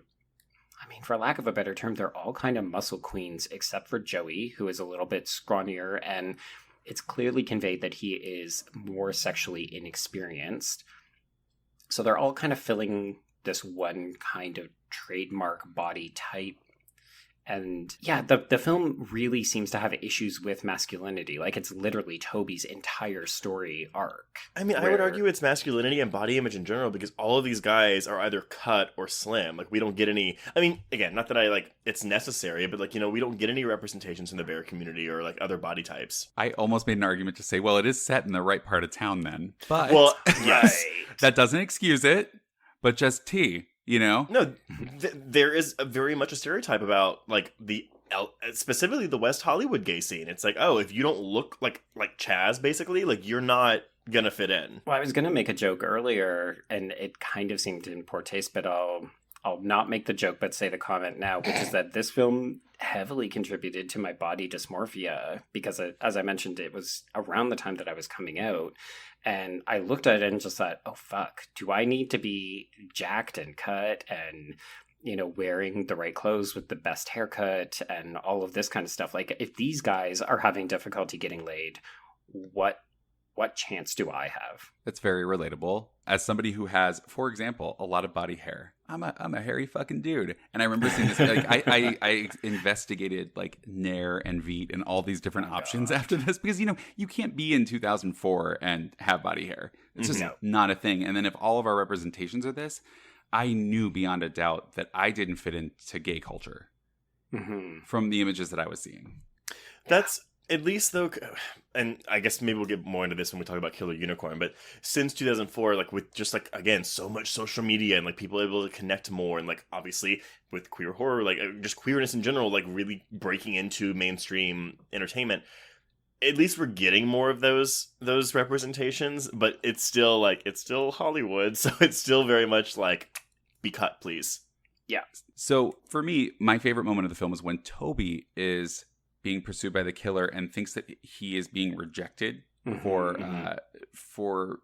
I mean, for lack of a better term, they're all kind of muscle queens, except for Joey, who is a little bit scrawnier, and it's clearly conveyed that he is more sexually inexperienced. So they're all kind of filling this one kind of trademark body type. And yeah, the film really seems to have issues with masculinity. Like, it's literally Toby's entire story arc. I mean, I would argue it's masculinity and body image in general, because all of these guys are either cut or slim. Like, we don't get any, I mean, again, not that I, like, it's necessary, but, like, you know, we don't get any representations in the bear community or, like, other body types. I almost made an argument to say, well, it is set in the right part of town then. But well, yes. That doesn't excuse it, but just tea. You know? No, there is very much a stereotype about, like, specifically the West Hollywood gay scene. It's like, oh, if you don't look like Chaz, basically, like, you're not gonna fit in. Well, I was gonna make a joke earlier, and it kind of seemed in poor taste, but I'll not make the joke, but say the comment now, which is that this film heavily contributed to my body dysmorphia, because, as I mentioned, it was around the time that I was coming out. And I looked at it and just thought, oh, fuck, do I need to be jacked and cut and, you know, wearing the right clothes with the best haircut and all of this kind of stuff? Like, if these guys are having difficulty getting laid, what chance do I have? That's very relatable. As somebody who has, for example, a lot of body hair, I'm a hairy fucking dude. And I remember seeing this, like, I investigated, like, Nair and Veet and all these different options after this, because, you know, you can't be in 2004 and have body hair. It's just not a thing. And then if all of our representations are this, I knew beyond a doubt that I didn't fit into gay culture from the images that I was seeing. That's... At least, though, and I guess maybe we'll get more into this when we talk about Killer Unicorn, but since 2004, like, with just, like, again, so much social media and, like, people able to connect more, and, like, obviously with queer horror, like, just queerness in general, like, really breaking into mainstream entertainment, at least we're getting more of those representations, but it's still, like, it's still Hollywood, so it's still very much, like, be cut, please. Yeah. So, for me, my favorite moment of the film is when Toby is being pursued by the killer and thinks that he is being rejected for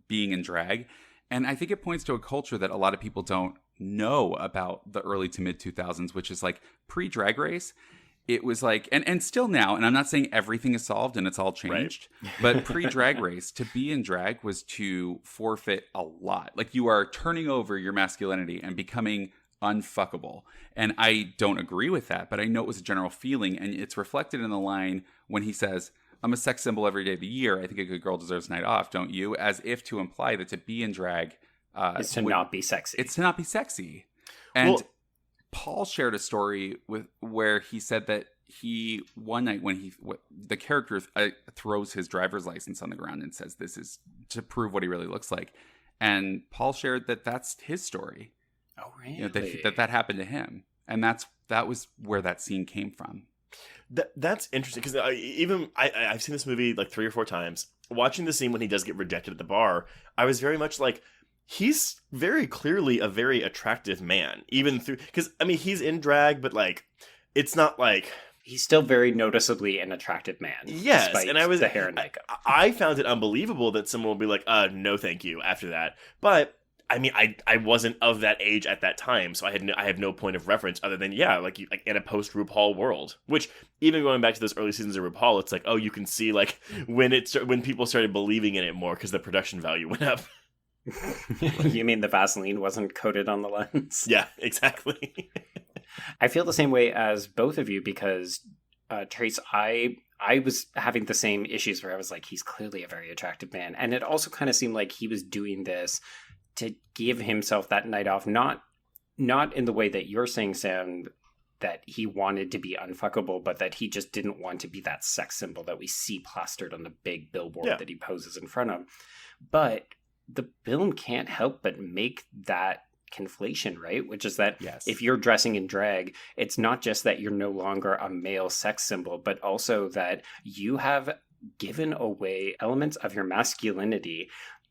being in drag. And I think it points to a culture that a lot of people don't know about the early to mid 2000s, which is like pre-Drag Race. it was like, and still now, and I'm not saying everything is solved and it's all changed, but pre-Drag Race, to be in drag was to forfeit a lot. Like, you are turning over your masculinity and becoming unfuckable. And I don't agree with that, but I know it was a general feeling, and it's reflected in the line when he says, I'm a sex symbol every day of the year. I think a good girl deserves a night off, don't you? As if to imply that to be in drag is to not be sexy. It's to not be sexy. And Paul shared a story where he said that he, one night when the character throws his driver's license on the ground and says this is to prove what he really looks like. And Paul shared that that's his story. Oh, really? You know, that happened to him. And that was where that scene came from. That's interesting, because I've seen this movie like 3 or 4 times. Watching the scene when he does get rejected at the bar, I was very much like, he's very clearly a very attractive man, even through, because I mean, he's in drag, but like, it's not like he's still very noticeably an attractive man. Yes, and the hair and makeup. I found it unbelievable that someone would be like, no, thank you, after that. But I mean, I wasn't of that age at that time, so I have no point of reference other than like in a post RuPaul world. Which, even going back to those early seasons of RuPaul, it's like, oh, you can see like when people started believing in it more because the production value went up. You mean the Vaseline wasn't coated on the lens? Yeah, exactly. I feel the same way as both of you, because Trace, I was having the same issues where I was like, he's clearly a very attractive man, and it also kind of seemed like he was doing this to give himself that night off, not in the way that you're saying, Sam, that he wanted to be unfuckable, but that he just didn't want to be that sex symbol that we see plastered on the big billboard that he poses in front of. But the film can't help but make that conflation, right? Which is that if you're dressing in drag, it's not just that you're no longer a male sex symbol, but also that you have given away elements of your masculinity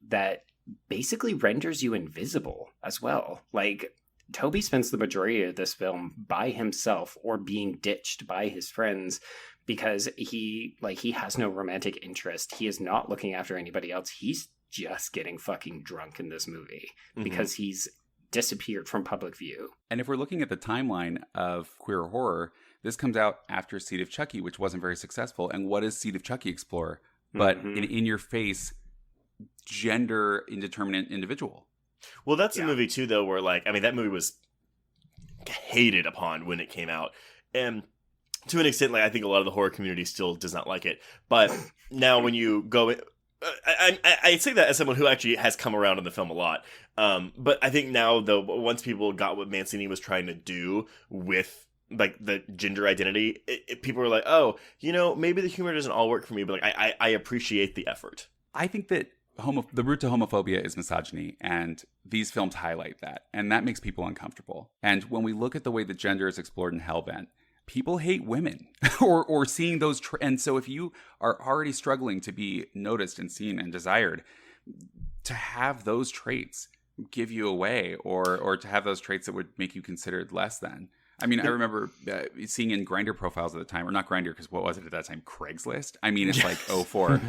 that basically renders you invisible as well. Like, Toby spends the majority of this film by himself or being ditched by his friends because he has no romantic interest. He is not looking after anybody else. He's just getting fucking drunk in this movie because he's disappeared from public view. And if we're looking at the timeline of queer horror, this comes out after Seed of Chucky, which wasn't very successful. And what does Seed of Chucky explore? But an in-your-face, gender indeterminate individual. Well, that's a movie too, though, where like, I mean, that movie was hated upon when it came out, and to an extent, like, I think a lot of the horror community still does not like it. But now, when you go, I say that as someone who actually has come around on the film a lot. But I think now, though, once people got what Mancini was trying to do with like the gender identity, people were like, oh, you know, maybe the humor doesn't all work for me, but like, I appreciate the effort. I think that the root to homophobia is misogyny, and these films highlight that, and that makes people uncomfortable. And when we look at the way that gender is explored in Hellbent, people hate women or seeing those and so if you are already struggling to be noticed and seen and desired, to have those traits give you away, or to have those traits that would make you considered less than. I mean, I remember seeing in Grindr profiles at the time, or not Grindr, because what was it at that time? Craigslist? I mean, it's like 04.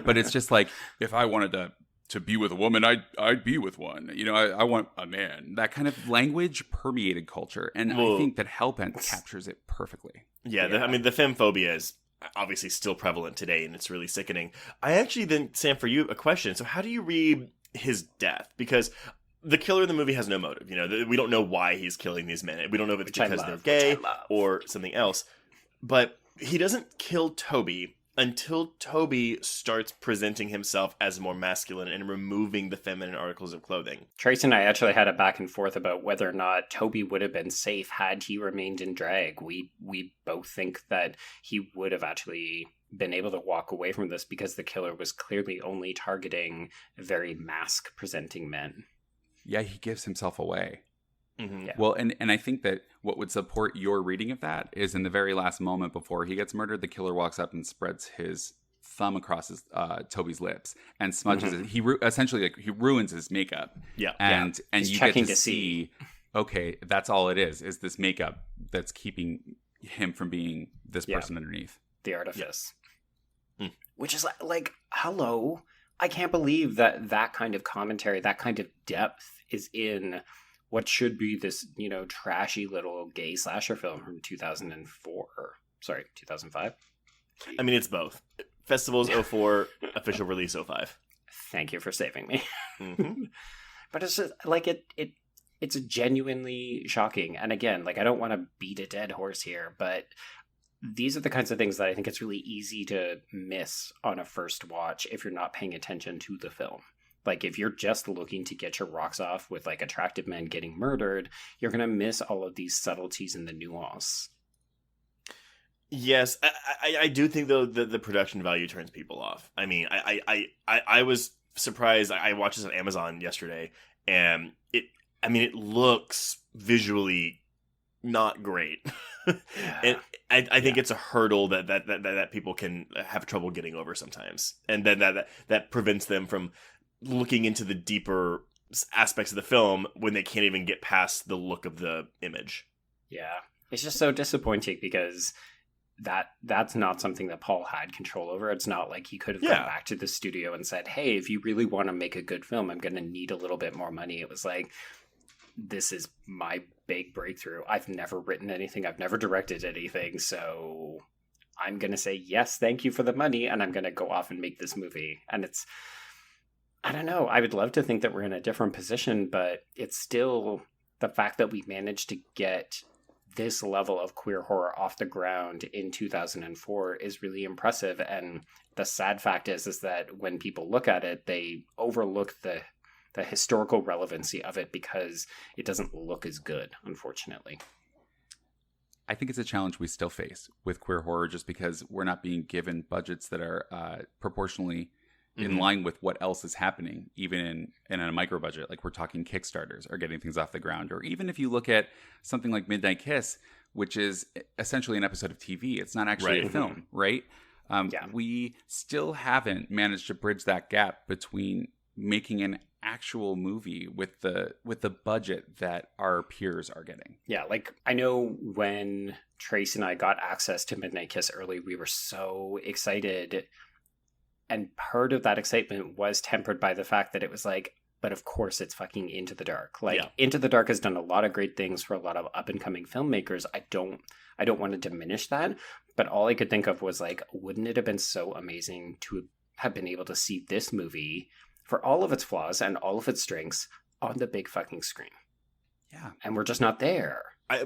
But it's just like, if I wanted to be with a woman, I'd be with one. You know, I want a man. That kind of language permeated culture. And I think that Hellbent captures it perfectly. Yeah, I mean, the femphobia is obviously still prevalent today, and it's really sickening. I actually then, Sam, for you, a question. So how do you read his death? Because the killer in the movie has no motive. You know, we don't know why he's killing these men. We don't know if it's because they're gay or something else. But he doesn't kill Toby until Toby starts presenting himself as more masculine and removing the feminine articles of clothing. Trace and I actually had a back and forth about whether or not Toby would have been safe had he remained in drag. We both think that he would have actually been able to walk away from this because the killer was clearly only targeting very mask-presenting men. Yeah, he gives himself away. Mm-hmm. Yeah. Well, and I think that what would support your reading of that is in the very last moment before he gets murdered, the killer walks up and spreads his thumb across his Toby's lips and smudges it. He essentially he ruins his makeup. Yeah, and He's you get to see, okay, that's all it is this makeup that's keeping him from being this person underneath. The artifice. Yeah. Which is like, hello. I can't believe that kind of commentary, that kind of depth is in what should be this, trashy little gay slasher film from 2004. Sorry, 2005. I mean, it's both. Festivals 04, official release 05. Thank you for saving me. Mm-hmm. But it's just like it's genuinely shocking. And again, like I don't want to beat a dead horse here, but these are the kinds of things that I think it's really easy to miss on a first watch if you're not paying attention to the film. Like if you're just looking to get your rocks off with like attractive men getting murdered, you're going to miss all of these subtleties and the nuance. Yes, I do think though that the production value turns people off. I mean, I was surprised. I watched this on Amazon yesterday, and it looks visually not great. And I think it's a hurdle that people can have trouble getting over sometimes, and then that prevents them from looking into the deeper aspects of the film when they can't even get past the look of the image. Yeah, it's just so disappointing because that's not something that Paul had control over. It's not like he could have gone back to the studio and said, hey, if you really want to make a good film, I'm going to need a little bit more money. It was like, this is my big breakthrough. I've never written anything. I've never directed anything. So I'm going to say, yes, thank you for the money. And I'm going to go off and make this movie. And I don't know. I would love to think that we're in a different position, but it's still the fact that we managed to get this level of queer horror off the ground in 2004 is really impressive. And the sad fact is that when people look at it, they overlook the historical relevancy of it because it doesn't look as good, unfortunately. I think it's a challenge we still face with queer horror just because we're not being given budgets that are proportionally in line with what else is happening, even in a micro budget. Like we're talking Kickstarters are getting things off the ground. Or even if you look at something like Midnight Kiss, which is essentially an episode of TV, it's not actually a film, right? We still haven't managed to bridge that gap between making an actual movie with the budget that our peers are getting. Yeah, like I know when Trace and I got access to Midnight Kiss early, we were so excited. And part of that excitement was tempered by the fact that it was like, but of course it's fucking Into the Dark. Like Into the Dark has done a lot of great things for a lot of up and coming filmmakers. I don't want to diminish that, but all I could think of was like, wouldn't it have been so amazing to have been able to see this movie for all of its flaws and all of its strengths on the big fucking screen? Yeah. And we're just not there. I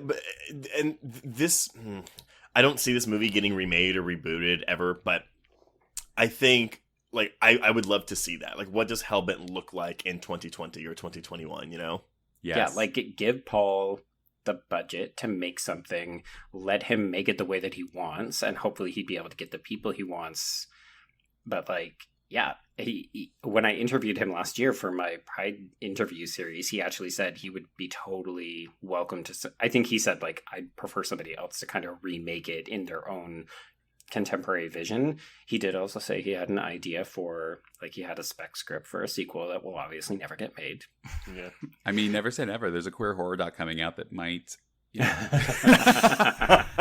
don't see this movie getting remade or rebooted ever, but I think, like, I would love to see that. Like, what does Hellbent look like in 2020 or 2021, you know? Yes. Yeah, like, give Paul the budget to make something, let him make it the way that he wants, and hopefully he'd be able to get the people he wants. But, like, yeah, he when I interviewed him last year for my Pride interview series, he actually said he would be totally welcome to... I think he said, like, I'd prefer somebody else to kind of remake it in their own contemporary vision. He did also say he had an idea for, like, he had a spec script for a sequel that will obviously never get made. Yeah. I mean, never say never. There's a queer horror doc coming out that might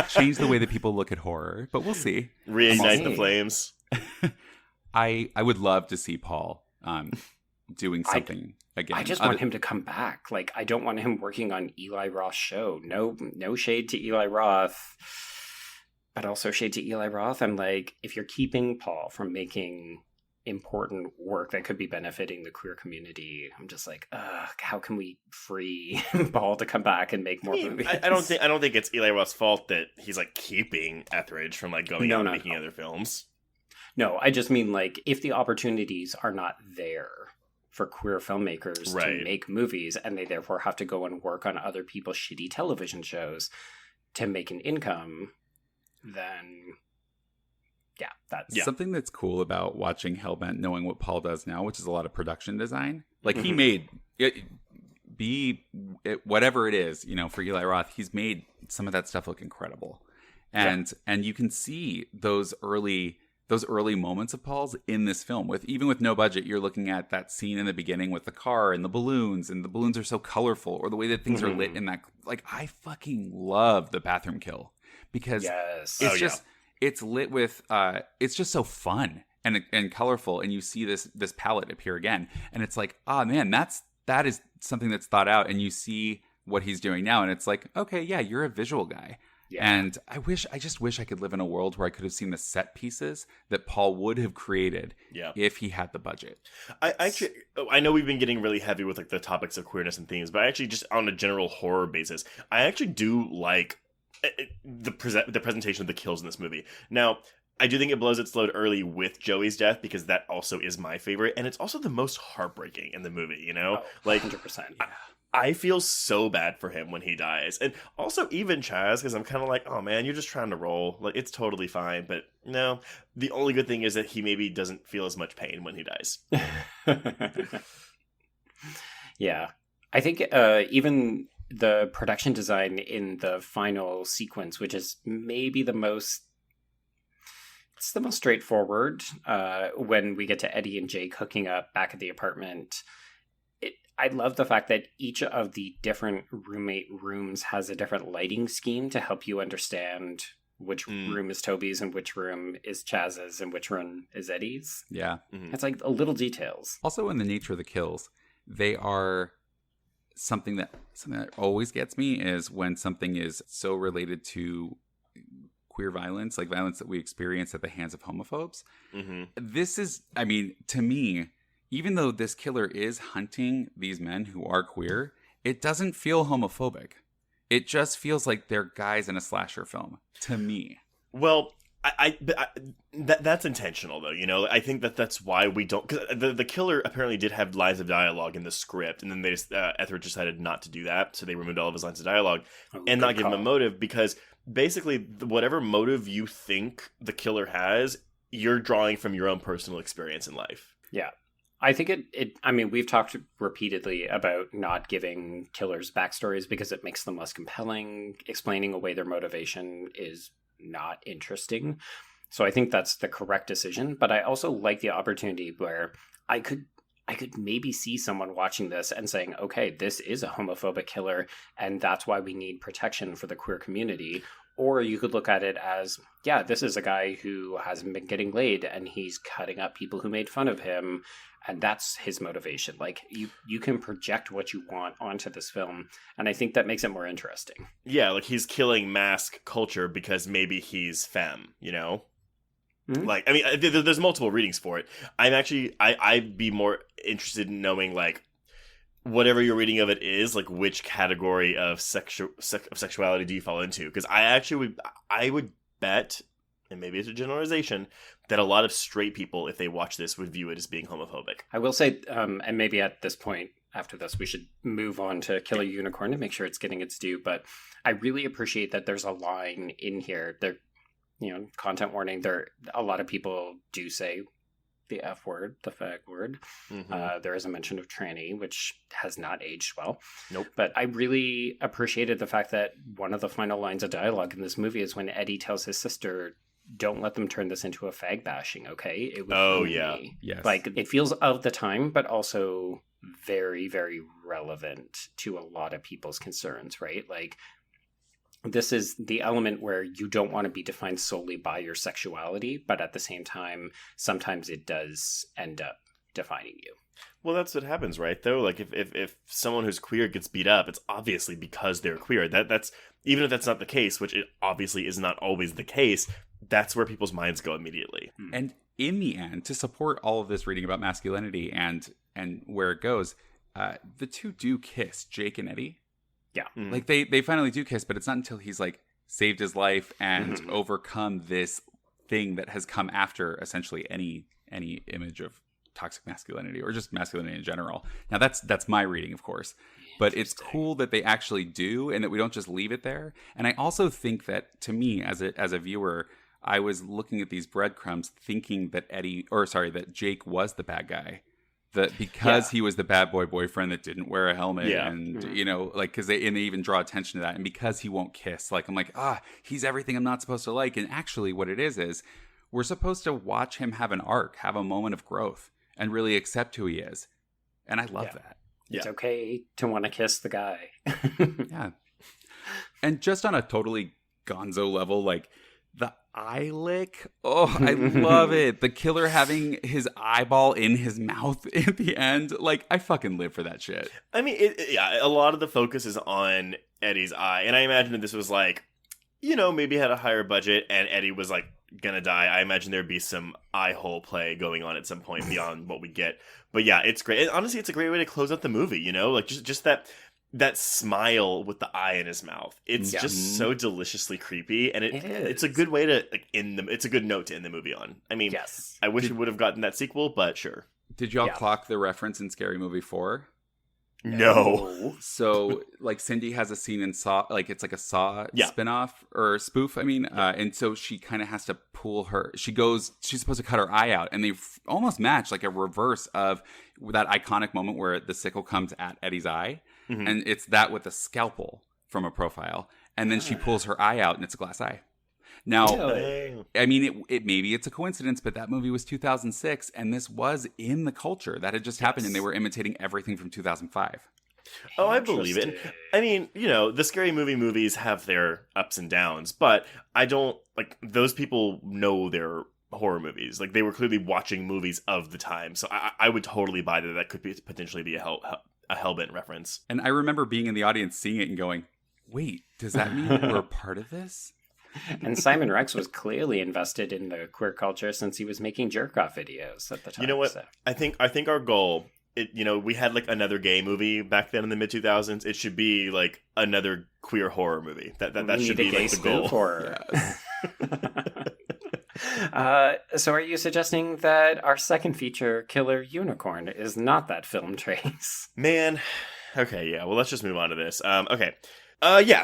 change the way that people look at horror, but we'll see. Reignite the flames. I would love to see Paul doing something again. I just want him to come back. Like, I don't want him working on Eli Roth's show. No shade to Eli Roth, but also shade to Eli Roth. And like, if you're keeping Paul from making important work that could be benefiting the queer community, I'm just like, how can we free Paul to come back and make more movies? I don't think it's Eli Roth's fault that he's like keeping Etheredge from like going out and making other films. No, I just mean like, if the opportunities are not there for queer filmmakers to make movies, and they therefore have to go and work on other people's shitty television shows to make an income, then that's something that's cool about watching Hellbent, knowing what Paul does now, which is a lot of production design. Like he made it, whatever it is, you know, for Eli Roth, he's made some of that stuff look incredible, and you can see those early moments of Paul's in this film. Even with no budget, you're looking at that scene in the beginning with the car and the balloons are so colorful, or the way that things are lit in that. Like, I fucking love the bathroom kill because it's lit with it's just so fun and colorful, and you see this palette appear again, and it's like, man, that's that is something that's thought out, and you see what he's doing now, and it's like, okay, yeah, you're a visual guy. Yeah. And I just wish I could live in a world where I could have seen the set pieces that Paul would have created if he had the budget. I know we've been getting really heavy with like the topics of queerness and themes, but I actually just on a general horror basis, I actually do like the presentation of the kills in this movie. Now, I do think it blows its load early with Joey's death because that also is my favorite, and it's also the most heartbreaking in the movie, you know? Like 100%. Yeah. I feel so bad for him when he dies. And also even Chaz, because I'm kind of like, oh man, you're just trying to roll. Like, it's totally fine. But no, the only good thing is that he maybe doesn't feel as much pain when he dies. Yeah. I think even the production design in the final sequence, which is maybe the most straightforward, when we get to Eddie and Jake hooking up back at the apartment. I love the fact that each of the different roommate rooms has a different lighting scheme to help you understand which room is Toby's and which room is Chaz's and which room is Eddie's. Yeah. Mm-hmm. It's like little details. Also, in the nature of the kills, they are something that always gets me is when something is so related to queer violence, like violence that we experience at the hands of homophobes. Mm-hmm. This is, I mean, to me, even though this killer is hunting these men who are queer, it doesn't feel homophobic. It just feels like they're guys in a slasher film, to me. Well, that's intentional, though, you know? I think that's why we don't... Because the killer apparently did have lines of dialogue in the script, and then they just, Etheredge decided not to do that, so they removed all of his lines of dialogue and not give him a motive, because basically, whatever motive you think the killer has, you're drawing from your own personal experience in life. Yeah. I think I mean, we've talked repeatedly about not giving killers backstories because it makes them less compelling. Explaining away their motivation is not interesting. So I think that's the correct decision. But I also like the opportunity where I could maybe see someone watching this and saying, okay, this is a homophobic killer, and that's why we need protection for the queer community. Or you could look at it as, yeah, this is a guy who hasn't been getting laid and he's cutting up people who made fun of him. And that's his motivation. Like, you can project what you want onto this film. And I think that makes it more interesting. Yeah, like he's killing mask culture because maybe he's femme, you know? Mm-hmm. Like, I mean, there's multiple readings for it. I'd be more interested in knowing, like, whatever your reading of it is, like, which category of sexuality do you fall into? Because I would bet, and maybe it's a generalization, that a lot of straight people, if they watch this, would view it as being homophobic. I will say, and maybe at this point, after this, we should move on to Kill a Unicorn to make sure it's getting its due. But I really appreciate that there's a line in here. There, you know, content warning. A lot of people do say the F word, the fag word. Mm-hmm. There is a mention of tranny, which has not aged well. Nope. But I really appreciated the fact that one of the final lines of dialogue in this movie is when Eddie tells his sister, don't let them turn this into a fag bashing, okay? It was me. Yes. Like, it feels of the time, but also very, very relevant to a lot of people's concerns, right? Like, this is the element where you don't want to be defined solely by your sexuality, but at the same time, sometimes it does end up defining you. Well, that's what happens, right? Though, like if someone who's queer gets beat up, it's obviously because they're queer. That's even if that's not the case, which it obviously is not always the case. That's where people's minds go immediately. And in the end, to support all of this reading about masculinity and where it goes, the two do kiss, Jake and Eddie. Yeah, like they finally do kiss, but it's not until he's like saved his life and overcome this thing that has come after essentially any image of toxic masculinity or just masculinity in general. Now that's my reading, of course, but it's cool that they actually do and that we don't just leave it there. And I also think that, to me as a viewer, I was looking at these breadcrumbs thinking that that Jake was the bad guy. That because he was the bad boy boyfriend that didn't wear a helmet and, you know, like, because they even draw attention to that. And because he won't kiss, like, I'm like, he's everything I'm not supposed to like. And actually what it is we're supposed to watch him have an arc, have a moment of growth and really accept who he is. And I love that. It's okay to want to kiss the guy. Yeah. And just on a totally gonzo level, like, The eye lick. Oh, I love it. The killer having his eyeball in his mouth at the end. Like, I fucking live for that shit. I mean, yeah, a lot of the focus is on Eddie's eye. And I imagine that this was like, maybe had a higher budget and Eddie was like gonna die. I imagine there'd be some eye hole play going on at some point beyond what we get. But yeah, it's great. And honestly, it's a great way to close out the movie, like just that smile with the eye in his mouth. It's just so deliciously creepy, and it's a good way to it's a good note to end the movie on. I mean, yes. I wish we would have gotten that sequel, but sure. Did y'all clock the reference in Scary Movie 4? No. So, like, Cindy has a scene in Saw, like, it's like a Saw spinoff or spoof, and so she kind of has to pull she's supposed to cut her eye out, and they almost match, like, a reverse of that iconic moment where the sickle comes at Eddie's eye. Mm-hmm. And it's that with a scalpel from a profile. And then she pulls her eye out and it's a glass eye. Now, I mean, it maybe it's a coincidence, but that movie was 2006 and this was in the culture. That had just happened and they were imitating everything from 2005. Oh, I believe it. I mean, the Scary Movie movies have their ups and downs, but I don't, those people know their horror movies. Like, they were clearly watching movies of the time. So I would totally buy that could potentially be a Hellbent reference. And I remember being in the audience seeing it and going, wait, does that mean we're part of this? And Simon Rex was clearly invested in the queer culture since he was making jerk-off videos at the time. You know what? So. I think our goal, we had another gay movie back then in the mid-2000s. It should be another queer horror movie. That should be the goal. Horror. Yes. So are you suggesting that our second feature, Killer Unicorn, is not that film trace? Man. Okay, yeah. Well, let's just move on to this. Okay.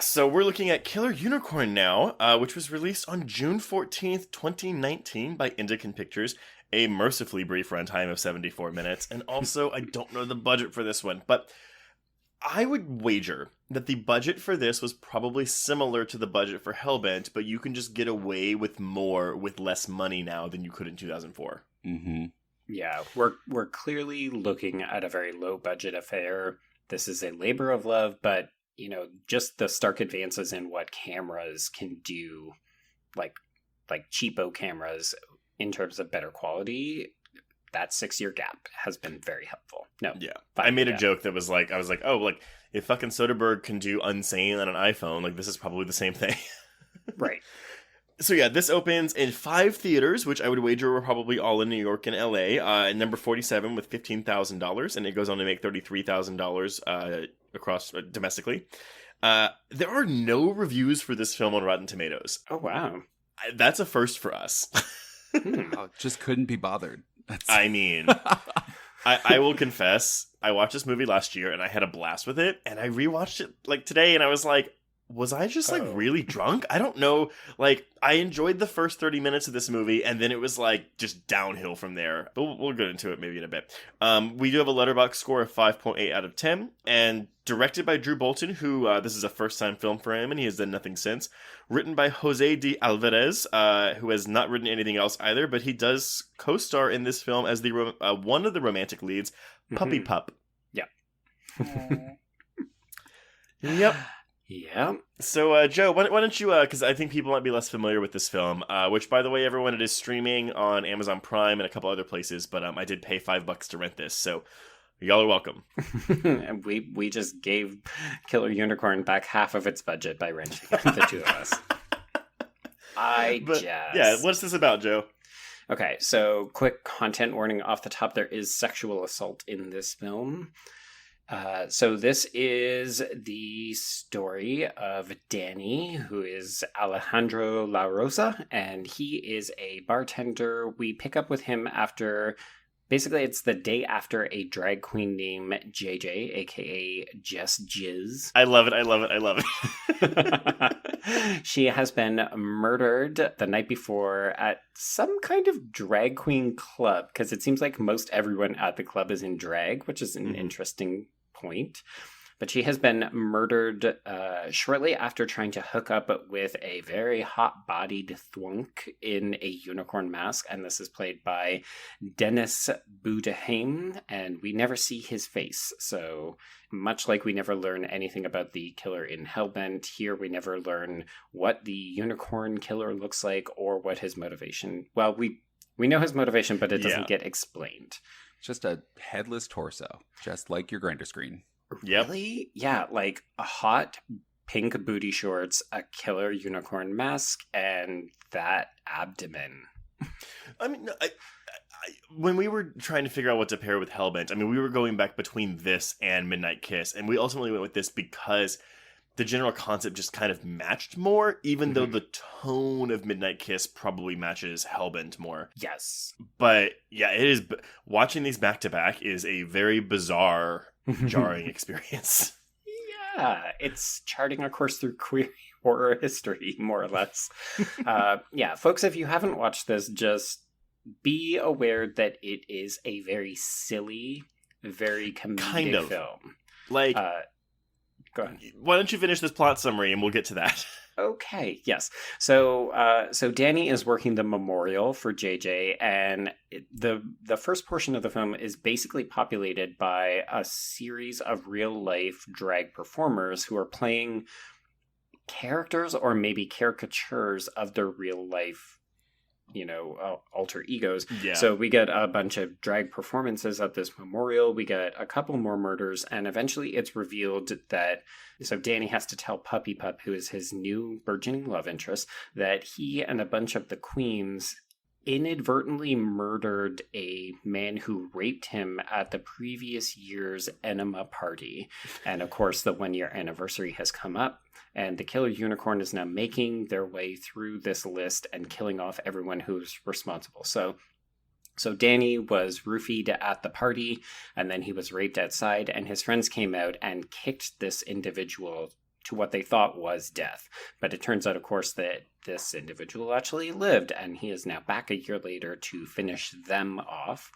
So we're looking at Killer Unicorn now, which was released on June 14th, 2019 by Indican Pictures. A mercifully brief runtime of 74 minutes. And also, I don't know the budget for this one, but I would wager that the budget for this was probably similar to the budget for Hellbent, but you can just get away with more with less money now than you could in 2004. Mm-hmm. Yeah, we're clearly looking at a very low budget affair. This is a labor of love, but just the stark advances in what cameras can do, like cheapo cameras in terms of better quality. That 6-year gap has been very helpful. No. Yeah. I made a joke that was I was like, oh, if fucking Soderbergh can do Unsane on an iPhone, this is probably the same thing. Right. So yeah, this opens in 5 theaters, which I would wager were probably all in New York and LA, at number 47 with $15,000, and it goes on to make $33,000 across domestically. There are no reviews for this film on Rotten Tomatoes. Oh, wow. That's a first for us. Just couldn't be bothered. I mean, I will confess, I watched this movie last year and I had a blast with it, and I rewatched it today and I was like, was I just really drunk? I don't know. I enjoyed the first 30 minutes of this movie, and then it was just downhill from there. But we'll get into it maybe in a bit. We do have a Letterboxd score of 5.8 out of 10, and directed by Drew Bolton, who this is a first-time film for him, and he has done nothing since. Written by Jose D. Alvarez, who has not written anything else either, but he does co-star in this film as the one of the romantic leads, Puppy Pup. Yeah. Yep. Yeah. So, Joe, why don't you, because I think people might be less familiar with this film, which, by the way, everyone, it is streaming on Amazon Prime and a couple other places, but I did pay $5 to rent this, so y'all are welcome. And we just gave Killer Unicorn back half of its budget by renting it, the two of us. Yeah, what's this about, Joe? Okay, so quick content warning off the top. There is sexual assault in this film. So this is the story of Danny, who is Alejandro La Rosa, and he is a bartender. We pick up with him after, basically it's the day after a drag queen named JJ, aka Jess Jizz. I love it. She has been murdered the night before at some kind of drag queen club, because it seems like most everyone at the club is in drag, which is an interesting point. But she has been murdered shortly after trying to hook up with a very hot-bodied thwunk in a unicorn mask, and this is played by Dennis Boudehame, and we never see his face. So much like we never learn anything about the killer in Hellbent, here we never learn what the unicorn killer looks like or what his motivation. Well, we know his motivation, but it doesn't get explained. Just a headless torso, just like your grinder screen. Yep. Really? Yeah, like a hot pink booty shorts, a killer unicorn mask, and that abdomen. I mean, when we were trying to figure out what to pair with Hellbent, I mean, we were going back between this and Midnight Kiss, and we ultimately went with this because the general concept just kind of matched more, even though the tone of Midnight Kiss probably matches Hellbent more. Yes. But yeah, it is. Watching these back to back is a very bizarre, jarring experience. Yeah, it's charting a course through queer horror history, more or less. Yeah, folks, if you haven't watched this, just be aware that it is a very silly, very comedic film. Like, go ahead. Why don't you finish this plot summary and we'll get to that. Okay, yes. So Danny is working the memorial for JJ, and the first portion of the film is basically populated by a series of real-life drag performers who are playing characters or maybe caricatures of their real-life, alter egos. Yeah. So we get a bunch of drag performances at this memorial. We get a couple more murders, and eventually it's revealed that so Danny has to tell Puppy Pup, who is his new burgeoning love interest, that he and a bunch of the queens inadvertently murdered a man who raped him at the previous year's Enema Party. And of course, the 1-year anniversary has come up, and the killer unicorn is now making their way through this list and killing off everyone who's responsible. So Danny was roofied at the party, and then he was raped outside, and his friends came out and kicked this individual to what they thought was death. But it turns out, of course, that this individual actually lived, and he is now back a year later to finish them off.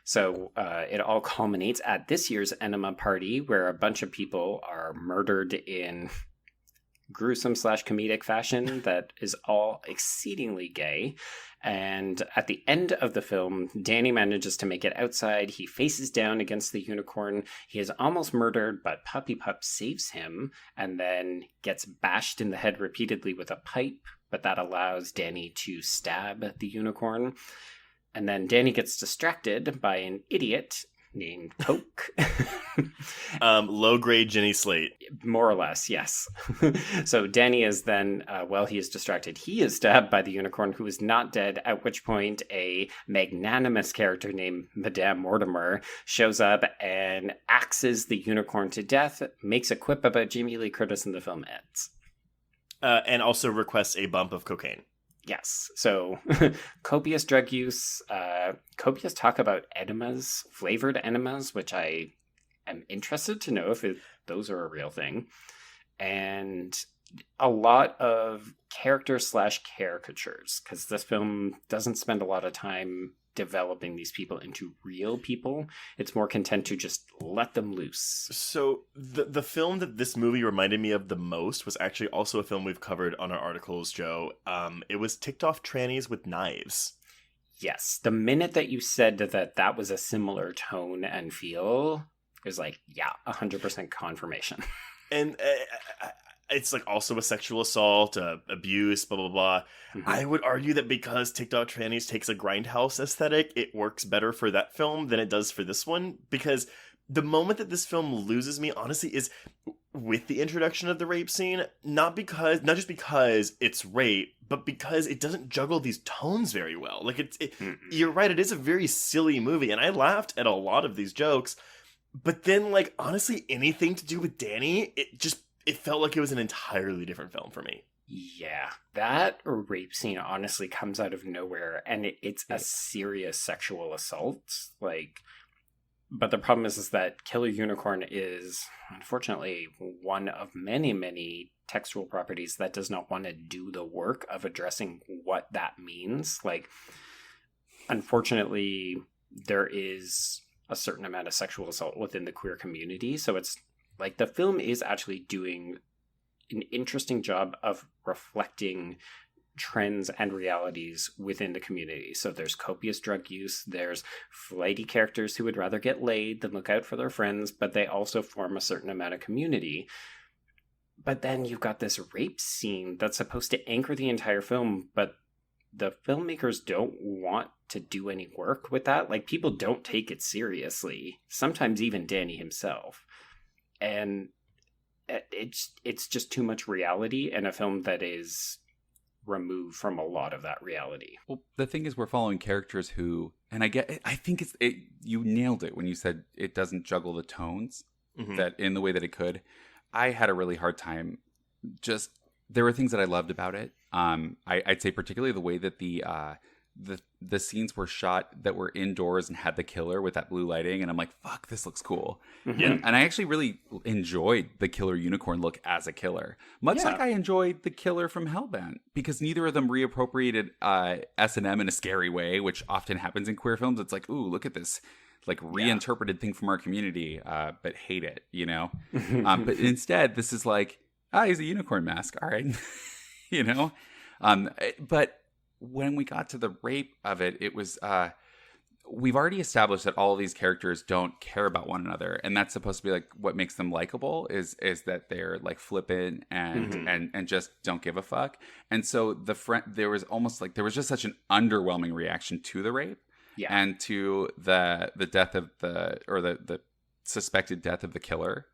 So it all culminates at this year's Enema Party, where a bunch of people are murdered in gruesome / comedic fashion that is all exceedingly gay. And at the end of the film, Danny manages to make it outside. He faces down against the unicorn. He is almost murdered, but Puppy Pup saves him and then gets bashed in the head repeatedly with a pipe, but that allows Danny to stab the unicorn. And then Danny gets distracted by an idiot named Coke. Low-grade Jenny Slate. More or less, yes. So Danny is then, while he is distracted, he is stabbed by the unicorn, who is not dead, at which point a magnanimous character named Madame Mortimer shows up and axes the unicorn to death, makes a quip about Jamie Lee Curtis, and the film ends. And also requests a bump of cocaine. Yes. So copious drug use, copious talk about enemas, flavored enemas, which I am interested to know if those are a real thing. And a lot of character / caricatures, because this film doesn't spend a lot of time developing these people into real people. It's more content to just let them loose. So the film that this movie reminded me of the most was actually also a film we've covered on our articles, Joe. It was Ticked Off Trannies with Knives. Yes. The minute that you said that was a similar tone and feel, it was like, yeah, 100% confirmation. And it's like also a sexual assault, abuse, blah, blah, blah. Mm-hmm. I would argue that because TikTok Trannies takes a grindhouse aesthetic, it works better for that film than it does for this one. Because the moment that this film loses me, honestly, is with the introduction of the rape scene. Not just because it's rape, but because it doesn't juggle these tones very well. Like you're right, it is a very silly movie, and I laughed at a lot of these jokes. But then, like, honestly, anything to do with Danny, it felt like it was an entirely different film for me. Yeah, that rape scene honestly comes out of nowhere, and it's a serious sexual assault. Like, but the problem is that Killer Unicorn is, unfortunately, one of many, many textual properties that does not want to do the work of addressing what that means. Like, unfortunately, there is a certain amount of sexual assault within the queer community, so it's like the film is actually doing an interesting job of reflecting trends and realities within the community. So there's copious drug use, there's flighty characters who would rather get laid than look out for their friends, but they also form a certain amount of community. But then you've got this rape scene that's supposed to anchor the entire film, but the filmmakers don't want to do any work with that. Like, people don't take it seriously, sometimes even Danny himself. And it's just too much reality in a film that is removed from a lot of that reality. Well, the thing is, we're following characters who, and I think you nailed it when you said it doesn't juggle the tones that in the way that it could. I had a really hard time. Just, there were things that I loved about it. I'd say particularly the way that the scenes were shot that were indoors and had the killer with that blue lighting, and I'm like, fuck, this looks cool. Yeah. And I actually really enjoyed the killer unicorn look as a killer, much like I enjoyed the killer from Hellbent, because neither of them reappropriated S&M in a scary way, which often happens in queer films. It's like, ooh, look at this like reinterpreted thing from our community, but hate it, you know? But instead, this is like, he's a unicorn mask. All right. You know? But when we got to the rape of it, it was, we've already established that all of these characters don't care about one another. And that's supposed to be like what makes them likable is that they're like flippant and just don't give a fuck. And so there was almost like, there was just such an underwhelming reaction to the rape and to the death of the suspected death of the killer,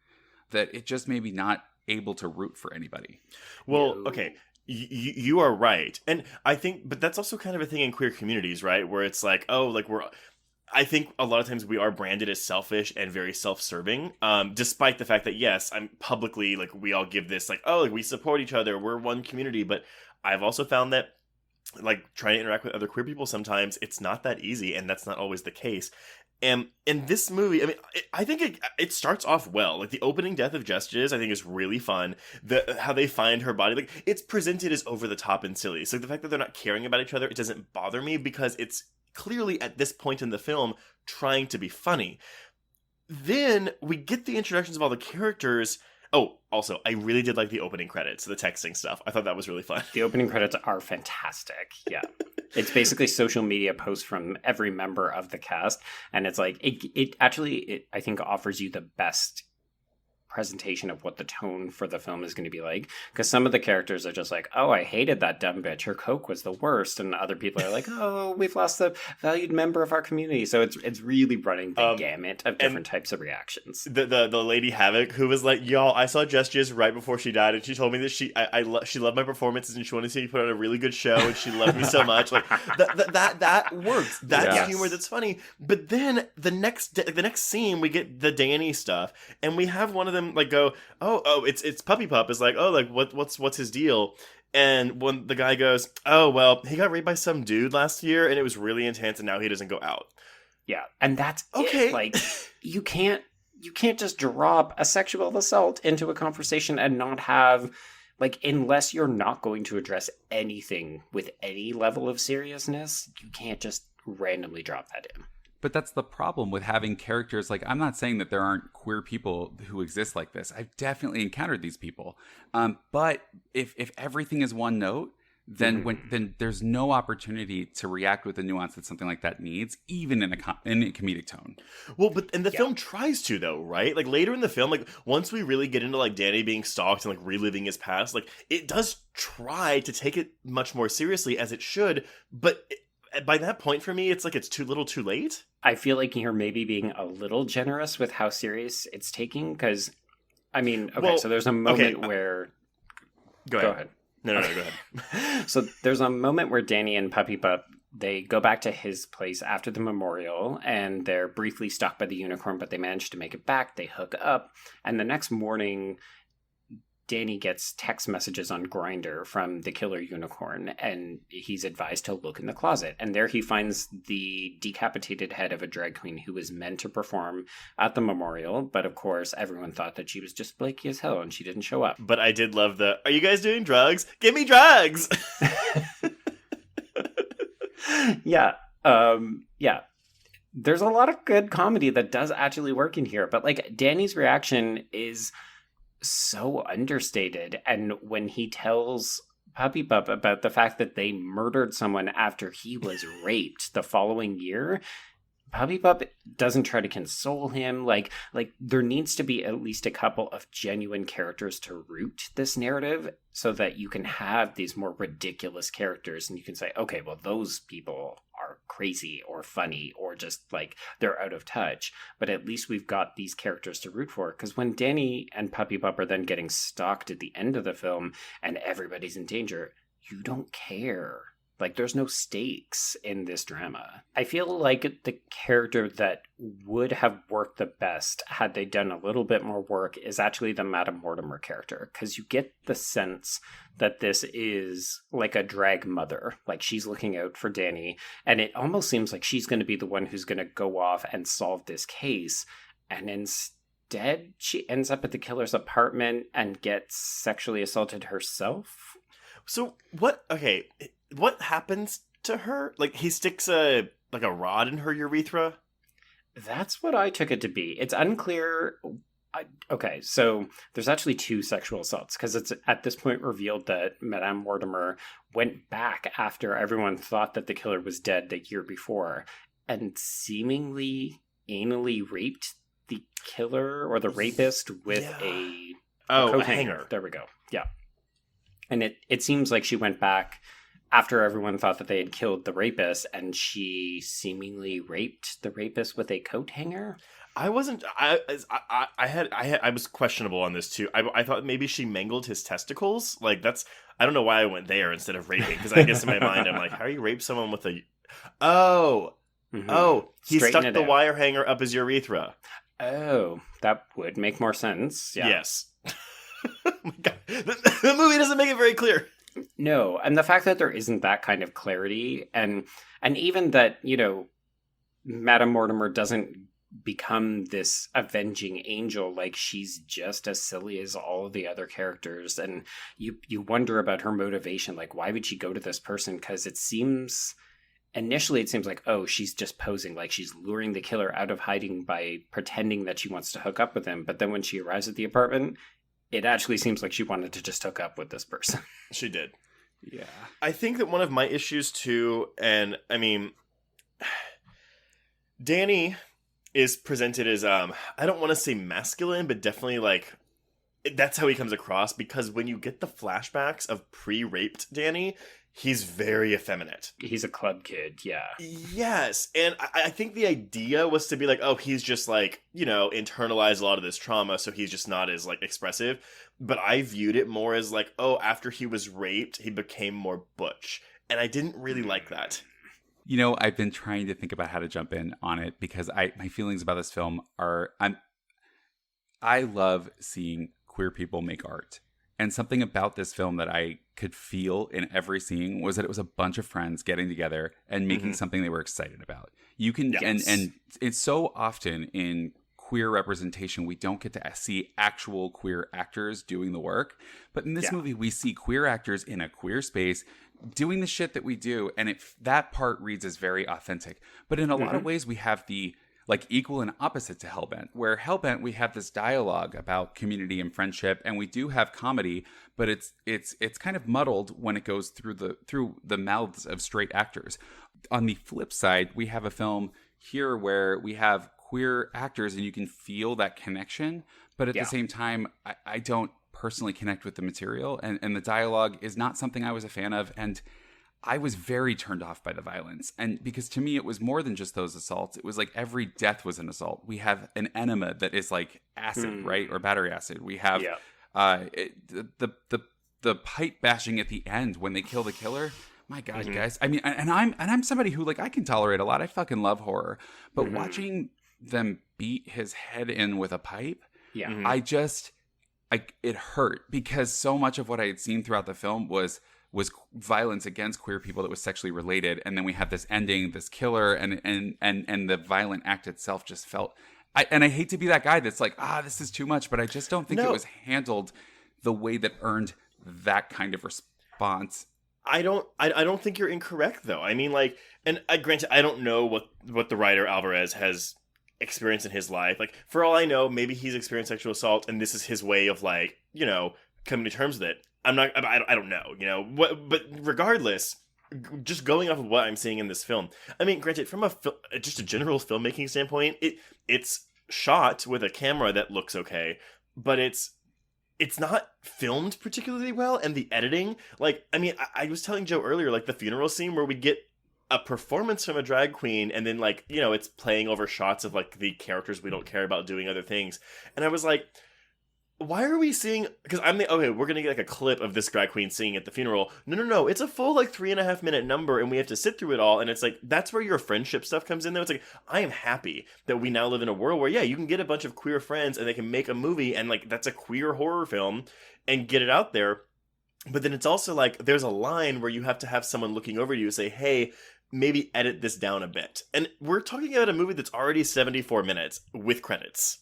that it just made me not able to root for anybody. Well, okay. You are right. And I think, but that's also kind of a thing in queer communities, right? Where it's like, I think a lot of times we are branded as selfish and very self-serving, despite the fact that, yes, I'm publicly, like, we all give this, like, oh, like, we support each other, we're one community. But I've also found that, like, trying to interact with other queer people sometimes, it's not that easy, and that's not always the case. And in this movie, I mean, I think it starts off well. Like, the opening death of Justice, I think, is really fun. How they find her body, like, it's presented as over the top and silly. So the fact that they're not caring about each other, it doesn't bother me, because it's clearly at this point in the film trying to be funny. Then we get the introductions of all the characters. Oh, also, I really did like the opening credits, the texting stuff. I thought that was really fun. The opening credits are fantastic. Yeah. It's basically social media posts from every member of the cast. And it's like, it actually, I think, offers you the best presentation of what the tone for the film is going to be like, because some of the characters are just like, oh, I hated that dumb bitch, her coke was the worst, and other people are like, oh, we've lost the valued member of our community. So it's really running the gamut of different types of reactions. The Lady Havoc, who was like, y'all, I saw Just Jizz right before she died, and she told me that she loved my performances and she wanted to see me put on a really good show, and she loved me so much. Like, that works. That's humor that's funny. But then the next scene, we get the Danny stuff, and we have one of them like go, oh, it's Puppy Pup is like, oh, like what's his deal? And when the guy goes, oh, well, he got raped by some dude last year and it was really intense and now he doesn't go out. Yeah, and that's okay. It. Like, you can't just drop a sexual assault into a conversation and not have, like, unless you're not going to address anything with any level of seriousness, you can't just randomly drop that in. But that's the problem with having characters. Like, I'm not saying that there aren't queer people who exist like this. I've definitely encountered these people. But if everything is one note, then then there's no opportunity to react with the nuance that something like that needs, even in a comedic tone. Well, and the film tries to, though, right? Like, later in the film, like, once we really get into, like, Danny being stalked and, like, reliving his past, like, it does try to take it much more seriously, as it should, but by that point, for me, it's like it's too little too late. I feel like you're maybe being a little generous with how serious it's taking, because, I mean, okay, so there's a moment where... Go ahead. No, go ahead. So there's a moment where Danny and Puppy Pup, they go back to his place after the memorial, and they're briefly stalked by the unicorn, but they manage to make it back. They hook up, and the next morning, Danny gets text messages on Grindr from the killer unicorn, and he's advised to look in the closet. And there he finds the decapitated head of a drag queen who was meant to perform at the memorial. But of course, everyone thought that she was just flaky as hell and she didn't show up. But I did love are you guys doing drugs? Give me drugs! Yeah. there's a lot of good comedy that does actually work in here, but like Danny's reaction is so understated. And when he tells Puppy Pup about the fact that they murdered someone after he was raped the following year, Puppy Pup doesn't try to console him. Like there needs to be at least a couple of genuine characters to root this narrative so that you can have these more ridiculous characters and you can say, okay, well, those people are crazy or funny or just like they're out of touch. But at least we've got these characters to root for. Because when Danny and Puppy Pup are then getting stalked at the end of the film and everybody's in danger, you don't care. Like, there's no stakes in this drama. I feel like the character that would have worked the best had they done a little bit more work is actually the Madame Mortimer character. Because you get the sense that this is like a drag mother. Like, she's looking out for Danny. And it almost seems like she's going to be the one who's going to go off and solve this case. And instead, she ends up at the killer's apartment and gets sexually assaulted herself. So what happens to her? Like, he sticks a rod in her urethra? That's what I took it to be. It's unclear. Okay, so there's actually 2 sexual assaults because it's at this point revealed that Madame Mortimer went back after everyone thought that the killer was dead the year before and seemingly anally raped the killer or the rapist with a coat hanger. There we go. Yeah. And it seems like she went back after everyone thought that they had killed the rapist, and she seemingly raped the rapist with a coat hanger. I was questionable on this too. I thought maybe she mangled his testicles. Like, I don't know why I went there instead of raping, because I guess in my mind I'm like, how do you rape someone with a? He stuck the wire hanger up his urethra. Oh, that would make more sense. Yeah. Yes. Oh my God. The movie doesn't make it very clear. No, and the fact that there isn't that kind of clarity, and even that, you know, Madame Mortimer doesn't become this avenging angel, like she's just as silly as all of the other characters, and you wonder about her motivation, like why would she go to this person? Because initially it seems like, oh, she's just posing, like she's luring the killer out of hiding by pretending that she wants to hook up with him, but then when she arrives at the apartment, it actually seems like she wanted to just hook up with this person. She did. Yeah. I think that one of my issues too, and I mean, Danny is presented as, I don't want to say masculine, but definitely like, that's how he comes across, because when you get the flashbacks of pre-raped Danny, he's very effeminate. He's a club kid, yeah. Yes, and I think the idea was to be like, oh, he's just like, you know, internalized a lot of this trauma, so he's just not as like expressive. But I viewed it more as like, oh, after he was raped, he became more butch. And I didn't really like that. You know, I've been trying to think about how to jump in on it because my feelings about this film are, I love seeing queer people make art. And something about this film that I could feel in every scene was that it was a bunch of friends getting together and making something they were excited about. You can, and it's so often in queer representation, we don't get to see actual queer actors doing the work. But in this movie, we see queer actors in a queer space doing the shit that we do. And that part reads as very authentic. But in a lot of ways, we have the like equal and opposite to Hellbent, where Hellbent, we have this dialogue about community and friendship, and we do have comedy, but it's kind of muddled when it goes through the mouths of straight actors. On the flip side, we have a film here where we have queer actors and you can feel that connection, but at the same time, I don't personally connect with the material, and the dialogue is not something I was a fan of, and I was very turned off by the violence. And because to me, it was more than just those assaults. It was like every death was an assault. We have an enema that is like acid, right? Or battery acid. We have the pipe bashing at the end when they kill the killer. My God, guys. I mean, and I'm somebody who, like, I can tolerate a lot. I fucking love horror. But watching them beat his head in with a pipe, it hurt, because so much of what I had seen throughout the film was violence against queer people that was sexually related, and then we had this ending, this killer, and the violent act itself just felt. I hate to be that guy that's like, this is too much, but I just don't think it was handled the way that earned that kind of response I don't think you're incorrect though. I mean, like, and granted, I don't know what the writer Alvarez has experienced in his life. Like, for all I know, maybe he's experienced sexual assault, and this is his way of, like, you know, coming to terms with it. I don't know, you know. But regardless, just going off of what I'm seeing in this film, I mean, granted, from just a general filmmaking standpoint, it's shot with a camera that looks okay, but it's not filmed particularly well, and the editing, like, I mean, I was telling Joe earlier, like, the funeral scene where we get a performance from a drag queen, and then, like, you know, it's playing over shots of, like, the characters we don't care about doing other things, and I was like, why are we seeing, because okay, we're gonna get, like, a clip of this drag queen singing at the funeral. No, it's a full, like, 3.5 minute number, and we have to sit through it all, and it's like, that's where your friendship stuff comes in, though. It's like, I am happy that we now live in a world where, yeah, you can get a bunch of queer friends, and they can make a movie, and, like, that's a queer horror film, and get it out there, but then it's also, like, there's a line where you have to have someone looking over you and say, hey, maybe edit this down a bit. And we're talking about a movie that's already 74 minutes with credits.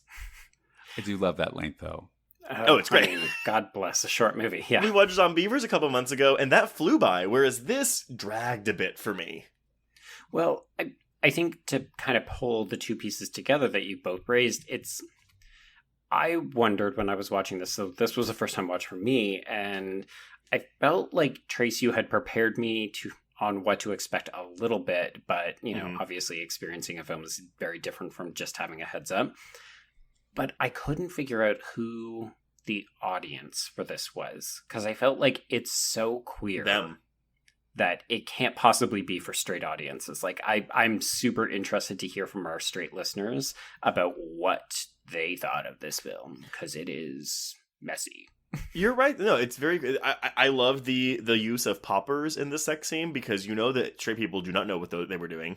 I do love that length, though. It's great. I mean, God bless a short movie. Yeah. We watched Zombievers a couple months ago, and that flew by, whereas this dragged a bit for me. Well, I think to kind of pull the two pieces together that you both raised, I wondered when I was watching this, so this was the first time watch for me, and I felt like Trace, you had prepared me on what to expect a little bit, but, you know, obviously experiencing a film is very different from just having a heads up. But I couldn't figure out who the audience for this was, because I felt like it's so queer that it can't possibly be for straight audiences. Like, I'm super interested to hear from our straight listeners about what they thought of this film, because it is messy. You're right. No, it's very good. I love the use of poppers in the sex scene, because you know that straight people do not know what they were doing.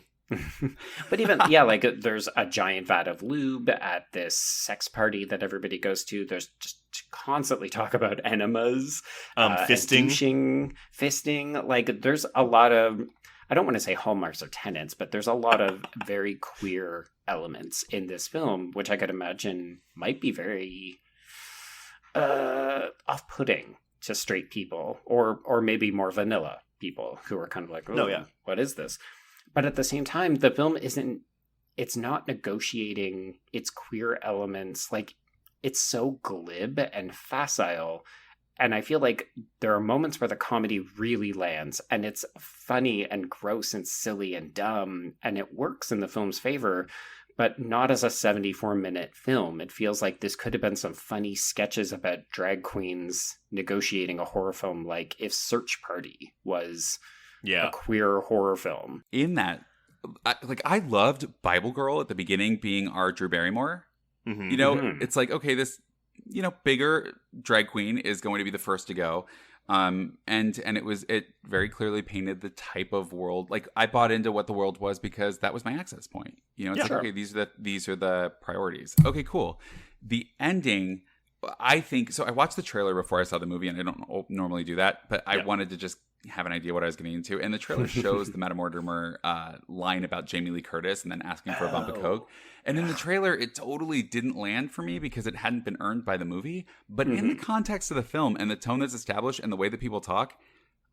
But even, yeah, like, there's a giant vat of lube at this sex party that everybody goes to. There's just constantly talk about enemas, fisting. Fisting. Like, there's a lot of, I don't want to say hallmarks or tenets, but there's a lot of very queer elements in this film, which I could imagine might be very off-putting to straight people, or maybe more vanilla people who are kind of like, oh yeah, what is this? But at the same time, the film it's not negotiating its queer elements. Like, it's so glib and facile. And I feel like there are moments where the comedy really lands, and it's funny and gross and silly and dumb, and it works in the film's favor, but not as a 74-minute film. It feels like this could have been some funny sketches about drag queens negotiating a horror film, like if Search Party was a queer horror film. In that, I loved Bible Girl at the beginning being our Drew Barrymore. You know, it's like, okay, this, you know, bigger drag queen is going to be the first to go. And it very clearly painted the type of world. Like, I bought into what the world was because that was my access point. You know, it's okay, these are the priorities. Okay, cool. The ending, I think, so I watched the trailer before I saw the movie, and I don't normally do that, but I wanted to just have an idea what I was getting into. And the trailer shows the Madame Mortimer line about Jamie Lee Curtis and then asking for a bump of coke. And in the trailer, it totally didn't land for me because it hadn't been earned by the movie. But in the context of the film and the tone that's established and the way that people talk,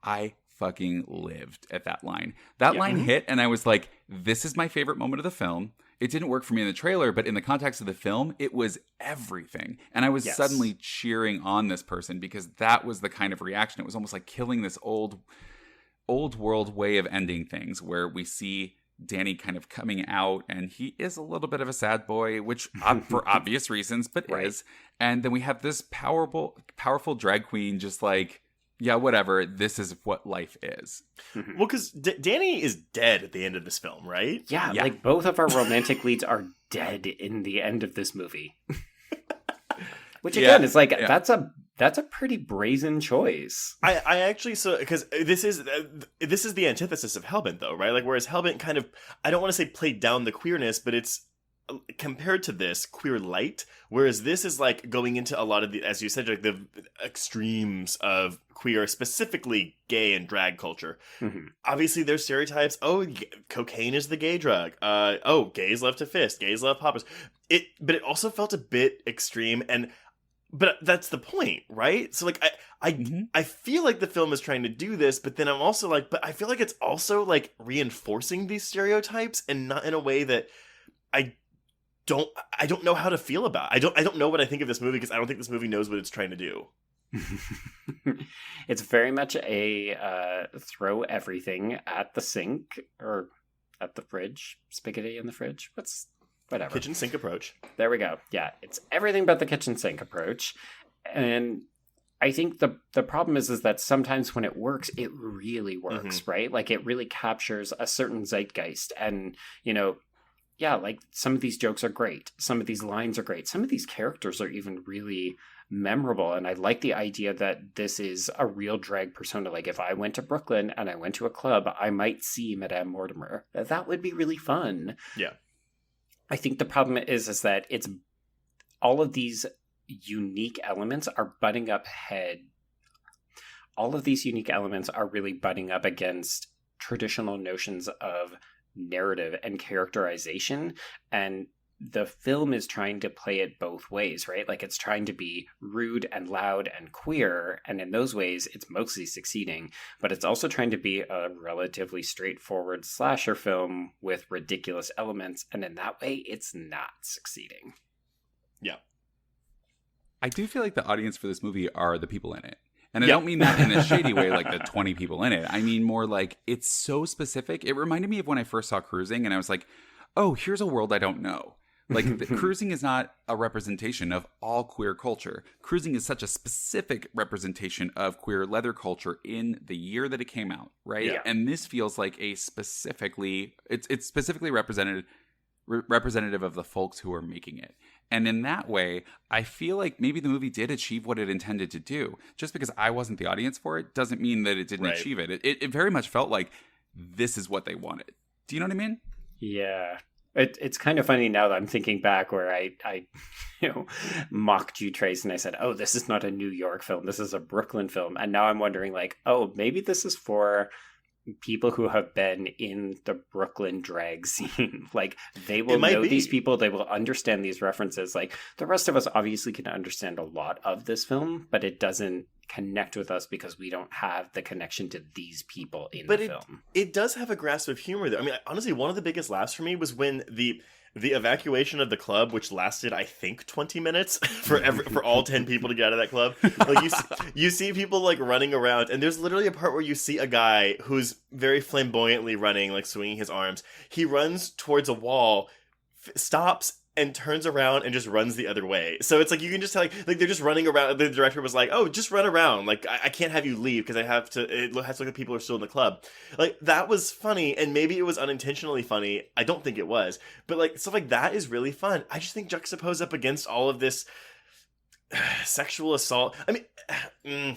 I fucking lived at that line. That line hit, and I was like, this is my favorite moment of the film. It didn't work for me in the trailer, but in the context of the film, it was everything. And I was suddenly cheering on this person because that was the kind of reaction. It was almost like killing this old world way of ending things, where we see Danny kind of coming out, and he is a little bit of a sad boy, which for obvious reasons, but is. And then we have this powerful drag queen just like, yeah, whatever, this is what life is. Well, because Danny is dead at the end of this film, right? Yeah, like, both of our romantic leads are dead in the end of this movie. Which, again, is like, that's a pretty brazen choice. I actually, so, because this is the antithesis of Hellbent, though, right? Like, whereas Hellbent kind of, I don't want to say played down the queerness, but it's, compared to this, queer light, whereas this is like going into a lot of the, as you said, like the extremes of queer, specifically gay and drag culture. Obviously there's stereotypes. Oh, cocaine is the gay drug. Gays love to fist, gays love poppers. But it also felt a bit extreme, and But that's the point, right? So like I feel like the film is trying to do this, but then I'm also like, but I feel like it's also like reinforcing these stereotypes, and not in a way that I don't know how to feel about. I don't know what I think of this movie, because I don't think this movie knows what it's trying to do. It's very much a throw everything at the sink or at the fridge, spaghetti in the fridge. Whatever. Kitchen sink approach. There we go. Yeah, it's everything but the kitchen sink approach. And I think the problem is that sometimes when it works, it really works, right? Like it really captures a certain zeitgeist. And, yeah, like some of these jokes are great. Some of these lines are great. Some of these characters are even really memorable. And I like the idea that this is a real drag persona. Like if I went to Brooklyn and I went to a club, I might see Madame Mortimer. That would be really fun. Yeah. I think the problem is that it's all of these unique elements are butting up All of these unique elements are really butting up against traditional notions of narrative and characterization. And the film is trying to play it both ways, right? Like it's trying to be rude and loud and queer. And in those ways, it's mostly succeeding. But it's also trying to be a relatively straightforward slasher film with ridiculous elements. And in that way, it's not succeeding. Yeah. I do feel like the audience for this movie are the people in it. And I don't mean that in a shady way, like the 20 people in it. I mean more like it's so specific. It reminded me of when I first saw Cruising, and I was like, oh, here's a world I don't know. Like, Cruising is not a representation of all queer culture. Cruising is such a specific representation of queer leather culture in the year that it came out, right? Yeah. And this feels like it's specifically representative of the folks who are making it. And in that way, I feel like maybe the movie did achieve what it intended to do. Just because I wasn't the audience for it doesn't mean that it didn't achieve it. It very much felt like this is what they wanted. Do you know what I mean? Yeah. It's kind of funny now that I'm thinking back where I mocked you, Trace, and I said, oh, this is not a New York film. This is a Brooklyn film. And now I'm wondering like, oh, maybe this is for people who have been in the Brooklyn drag scene. Like they will know these people. They will understand these references. Like the rest of us obviously can understand a lot of this film, but it doesn't connect with us because we don't have the connection to these people in the film. It does have a grasp of humor though. I mean, honestly, one of the biggest laughs for me was when the evacuation of the club, which lasted, I think, 20 minutes for all 10 people to get out of that club. Like you see people like running around, and there's literally a part where you see a guy who's very flamboyantly running, like swinging his arms. He runs towards a wall, stops, and turns around and just runs the other way. So it's like you can just tell, like they're just running around. The director was like, "Oh, just run around. Like I can't have you leave because it has to look like people are still in the club." Like that was funny, and maybe it was unintentionally funny. I don't think it was, but like stuff like that is really fun. I just think juxtaposed up against all of this sexual assault. I mean,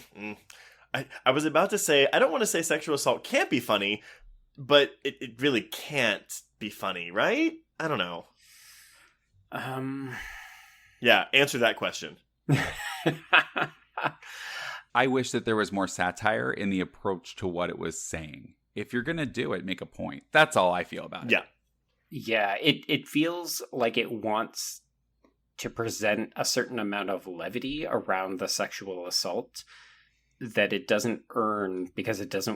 I was about to say I don't want to say sexual assault can't be funny, but it really can't be funny, right? I don't know. Yeah, answer that question. I wish that there was more satire in the approach to what it was saying. If you're going to do it, make a point. That's all I feel about it. Yeah. Yeah, it feels like it wants to present a certain amount of levity around the sexual assault that it doesn't earn because it's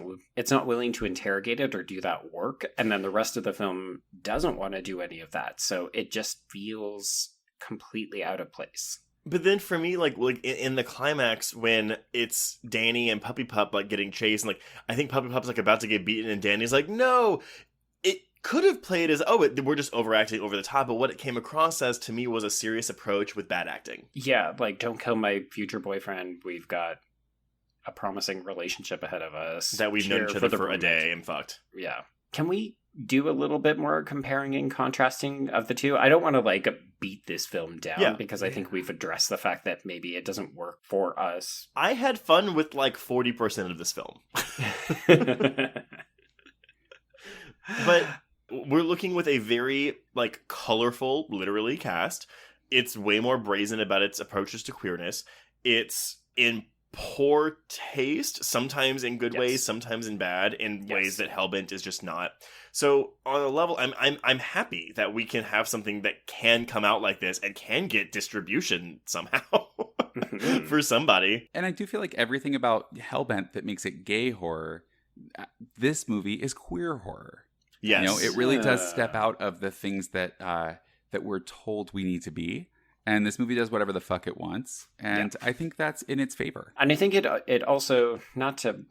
not willing to interrogate it or do that work. And then the rest of the film doesn't want to do any of that. So it just feels completely out of place. But then for me, like in the climax when it's Danny and Puppy Pup like getting chased, and like I think Puppy Pup's like about to get beaten and Danny's like, no, it could have played as, we're just overacting over the top. But what it came across as to me was a serious approach with bad acting. Yeah, like don't kill my future boyfriend. We've got a promising relationship ahead of us. That we've known each other for a day and fucked. Yeah. Can we do a little bit more comparing and contrasting of the two? I don't want to like beat this film down because I think we've addressed the fact that maybe it doesn't work for us. I had fun with like 40% of this film. But we're looking with a very like colorful, literally cast. It's way more brazen about its approaches to queerness. It's in poor taste, sometimes in good ways, sometimes in bad, in ways that Hellbent is just not. So on a level, I'm happy that we can have something that can come out like this and can get distribution somehow. for somebody. And I do feel like everything about Hellbent that makes it gay horror, this movie is queer horror. Yes. You know, it really does step out of the things that that we're told we need to be. And this movie does whatever the fuck it wants. And I think that's in its favor. And I think it also, not to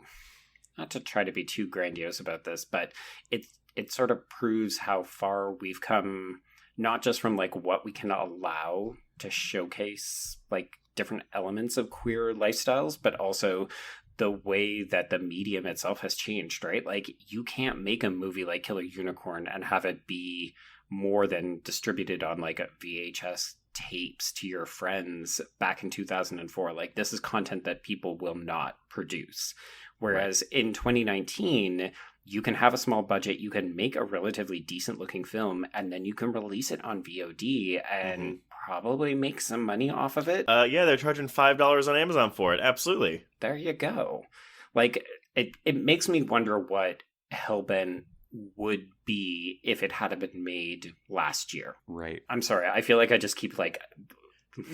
try to be too grandiose about this, but it sort of proves how far we've come, not just from like what we can allow to showcase like different elements of queer lifestyles, but also the way that the medium itself has changed, right? Like, you can't make a movie like Killer Unicorn and have it be more than distributed on like a VHS tapes to your friends back in 2004. Like, this is content that people will not produce. Whereas in 2019, you can have a small budget, you can make a relatively decent looking film, and then you can release it on VOD and probably make some money off of it. Yeah, they're charging $5 on Amazon for it. Absolutely. There you go. Like, it makes me wonder what Hellbent would be if it had been made last year. Right. I'm sorry. I feel like I just keep like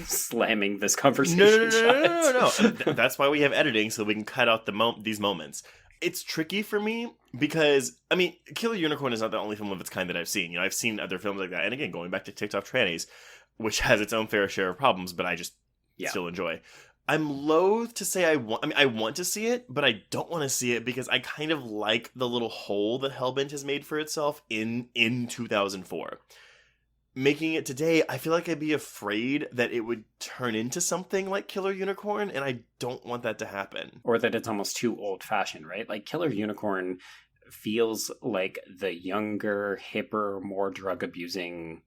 slamming this conversation. No. That's why we have editing, so we can cut out these moments. It's tricky for me because, I mean, Killer Unicorn is not the only film of its kind that I've seen. You know, I've seen other films like that. And again, going back to TikTok Trannies, which has its own fair share of problems, but I just still enjoy. I'm loath to say I want to see it, but I don't want to see it because I kind of like the little hole that Hellbent has made for itself in 2004. Making it today, I feel like I'd be afraid that it would turn into something like Killer Unicorn, and I don't want that to happen. Or that it's almost too old-fashioned, right? Like, Killer Unicorn feels like the younger, hipper, more drug-abusing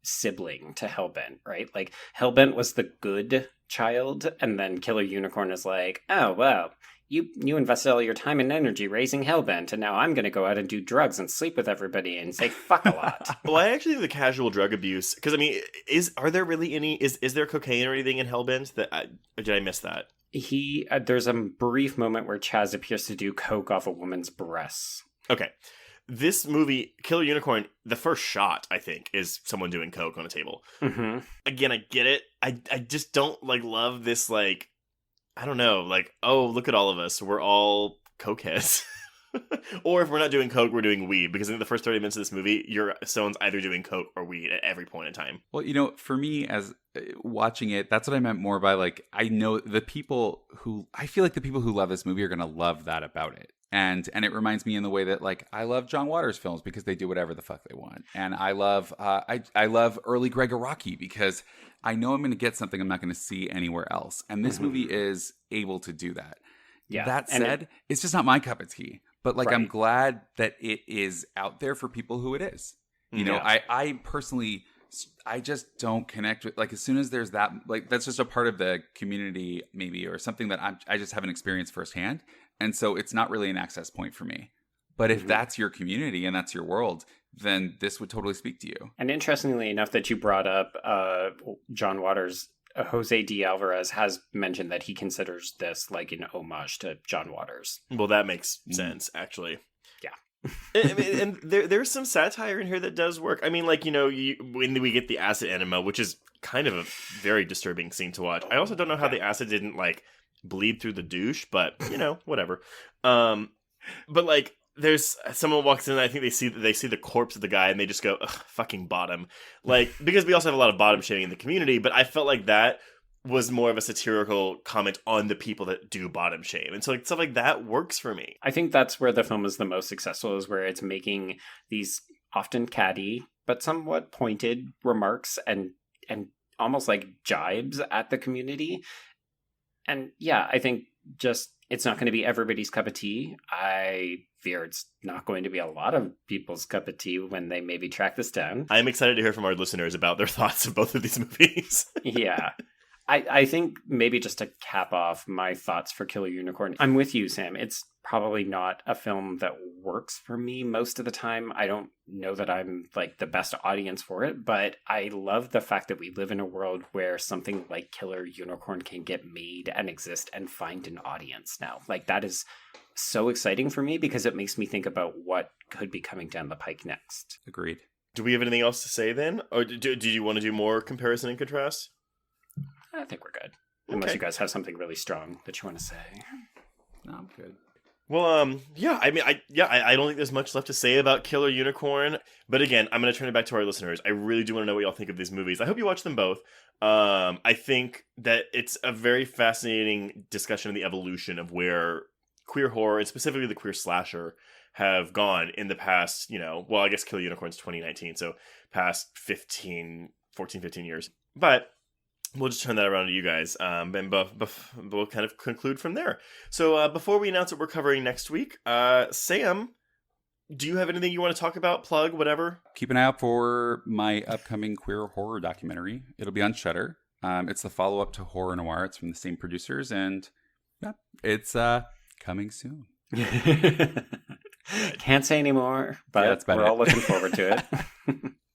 sibling to Hellbent, right? Like, Hellbent was the good child, and then Killer Unicorn is like, oh, well, you invested all your time and energy raising Hellbent, and now I'm going to go out and do drugs and sleep with everybody and say fuck a lot. Well, I actually think the casual drug abuse, because I mean, are there really any? Is there cocaine or anything in Hellbent? Did I miss that? There's a brief moment where Chaz appears to do coke off a woman's breasts. Okay. This movie, Killer Unicorn, the first shot, I think, is someone doing coke on a table. Mm-hmm. Again, I get it. I just don't love this, I don't know, oh, look at all of us. We're all cokeheads. Or if we're not doing coke, we're doing weed. Because in the first 30 minutes of this movie, someone's either doing coke or weed at every point in time. Well, you know, for me, as watching it, that's what I meant more by, I know I feel like the people who love this movie are going to love that about it. And it reminds me in the way that, I love John Waters films because they do whatever the fuck they want. And I love I love early Greg Araki because I know I'm going to get something I'm not going to see anywhere else. And this movie is able to do that. Yeah. That said, it's just not my cup of tea. But, I'm glad that it is out there for people who it is. You know, I personally, I just don't connect with, as soon as there's that, that's just a part of the community maybe, or something that I just haven't experienced firsthand. And so it's not really an access point for me. But if that's your community and that's your world, then this would totally speak to you. And interestingly enough that you brought up John Waters, Jose D. Alvarez has mentioned that he considers this an homage to John Waters. Well, that makes sense, actually. Yeah. and there's some satire in here that does work. I mean, when we get the acid enema, which is kind of a very disturbing scene to watch. I also don't know how the acid didn't, bleed through the douche, but, whatever. But, there's someone walks in and I think they see the corpse of the guy and they just go, ugh, fucking bottom. Because we also have a lot of bottom shaming in the community, but I felt like that was more of a satirical comment on the people that do bottom shame. And so stuff like that works for me. I think that's where the film is the most successful, is where it's making these often catty but somewhat pointed remarks and almost jibes at the community. And yeah, I think just it's not going to be everybody's cup of tea. I fear it's not going to be a lot of people's cup of tea when they maybe track this down. I'm excited to hear from our listeners about their thoughts of both of these movies. Yeah. I think maybe just to cap off my thoughts for Killer Unicorn, I'm with you, Sam. It's probably not a film that works for me most of the time. I don't know that I'm the best audience for it, but I love the fact that we live in a world where something like Killer Unicorn can get made and exist and find an audience now. That is so exciting for me because it makes me think about what could be coming down the pike next. Agreed. Do we have anything else to say then? Or do you want to do more comparison and contrast? I think we're good. Unless you guys have something really strong that you want to say. No, I'm good. Well, yeah, I mean, I don't think there's much left to say about Killer Unicorn. But again, I'm going to turn it back to our listeners. I really do want to know what y'all think of these movies. I hope you watch them both. I think that it's a very fascinating discussion of the evolution of where queer horror, and specifically the queer slasher, have gone in the past, well, I guess Killer Unicorn's 2019, so past 14, 15 years. But we'll just turn that around to you guys, and we'll kind of conclude from there. So before we announce what we're covering next week, Sam, do you have anything you want to talk about, plug, whatever? Keep an eye out for my upcoming queer horror documentary. It'll be on Shudder. It's the follow-up to Horror Noir. It's from the same producers, and yeah, it's coming soon. Can't say anymore, but we're all looking forward to it.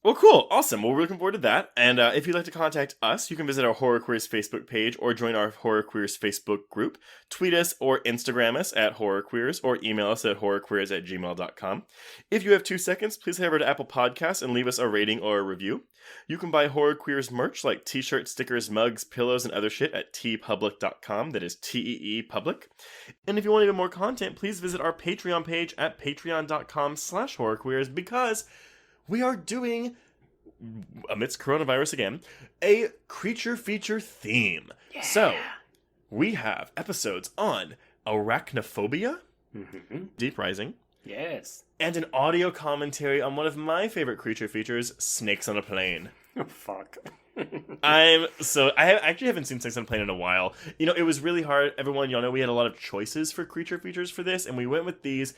Well, cool. Awesome. Well, we're looking forward to that. And if you'd like to contact us, you can visit our Horror Queers Facebook page or join our Horror Queers Facebook group. Tweet us or Instagram us at Horror Queers or email us at horrorqueers@gmail.com. If you have 2 seconds, please head over to Apple Podcasts and leave us a rating or a review. You can buy Horror Queers merch like t-shirts, stickers, mugs, pillows, and other shit at teepublic.com. That is TEE Public. And if you want even more content, please visit our Patreon page at patreon.com/horrorqueers because we are doing, amidst coronavirus again, a creature feature theme. Yeah. So, we have episodes on arachnophobia, Deep Rising, yes, and an audio commentary on one of my favorite creature features, Snakes on a Plane. Oh, fuck. I actually haven't seen Snakes on a Plane in a while. It was really hard. Everyone, y'all know we had a lot of choices for creature features for this, and we went with these.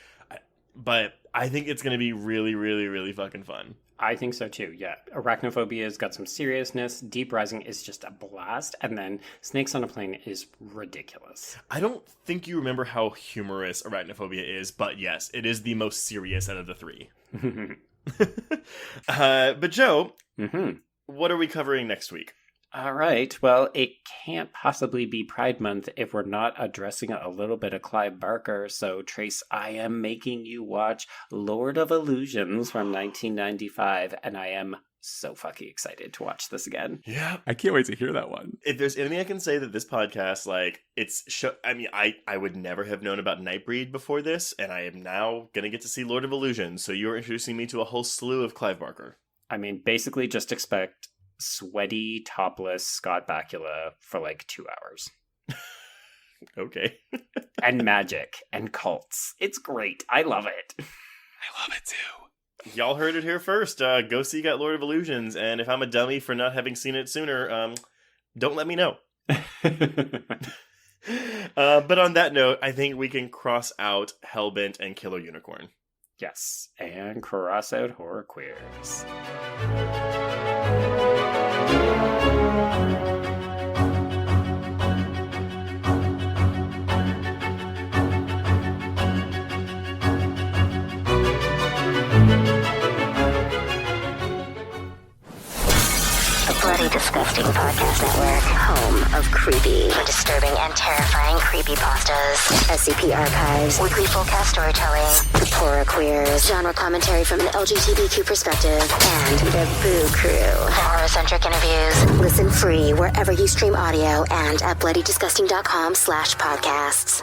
But I think it's going to be really, really, really fucking fun. I think so too, yeah. Arachnophobia's got some seriousness. Deep Rising is just a blast. And then Snakes on a Plane is ridiculous. I don't think you remember how humorous Arachnophobia is, but yes, it is the most serious out of the three. But Joe, what are we covering next week? All right. Well, it can't possibly be Pride Month if we're not addressing a little bit of Clive Barker. So, Trace, I am making you watch Lord of Illusions from 1995, and I am so fucking excited to watch this again. Yeah. I can't wait to hear that one. If there's anything I can say that this podcast, I would never have known about Nightbreed before this, and I am now going to get to see Lord of Illusions, so you're introducing me to a whole slew of Clive Barker. I mean, basically just expect sweaty, topless Scott Bakula for like 2 hours. Okay. And magic and cults. It's great. I love it. I love it too. Y'all heard it here first. Go seek out Lord of Illusions, and if I'm a dummy for not having seen it sooner, don't let me know. But on that note, I think we can cross out Hellbent and Killer Unicorn. Yes, and cross out Horror Queers. Bloody Disgusting Podcast Network, home of creepy, disturbing, and terrifying creepypastas, SCP archives, weekly full-cast storytelling, the Horror Queers, genre commentary from an LGBTQ perspective, and the Boo Crew, for horror-centric interviews. Listen free wherever you stream audio and at bloodydisgusting.com/podcasts.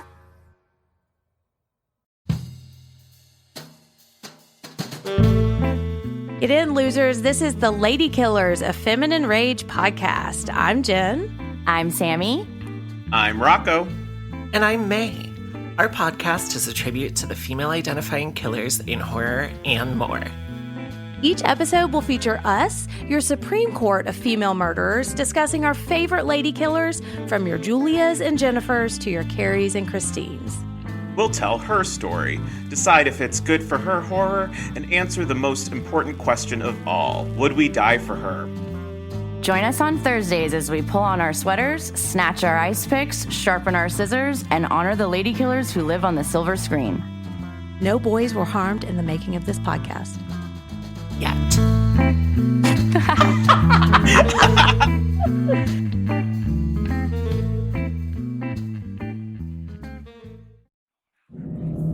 Get in, losers. This is the Lady Killers, a Feminine Rage podcast. I'm Jen. I'm Sammy. I'm Rocco. And I'm May. Our podcast is a tribute to the female-identifying killers in horror and more. Each episode will feature us, your Supreme Court of female murderers, discussing our favorite lady killers, from your Julias and Jennifers to your Carries and Christines. We'll tell her story, decide if it's good for her horror, and answer the most important question of all. Would we die for her? Join us on Thursdays as we pull on our sweaters, snatch our ice picks, sharpen our scissors, and honor the lady killers who live on the silver screen. No boys were harmed in the making of this podcast. Yet.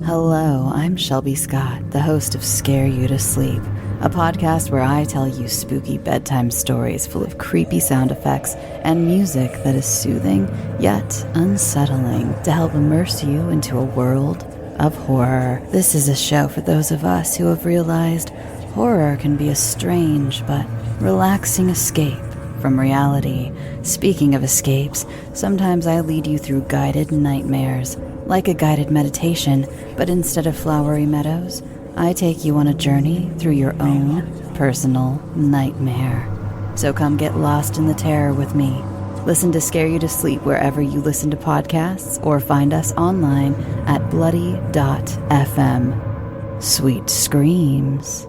Hello, I'm Shelby Scott, the host of Scare You to Sleep, a podcast where I tell you spooky bedtime stories full of creepy sound effects and music that is soothing yet unsettling to help immerse you into a world of horror. This is a show for those of us who have realized horror can be a strange but relaxing escape from reality. Speaking of escapes, sometimes I lead you through guided nightmares, like a guided meditation, but instead of flowery meadows, I take you on a journey through your own personal nightmare. So come get lost in the terror with me. Listen to Scare You to Sleep wherever you listen to podcasts, or find us online at bloody.fm. Sweet screams.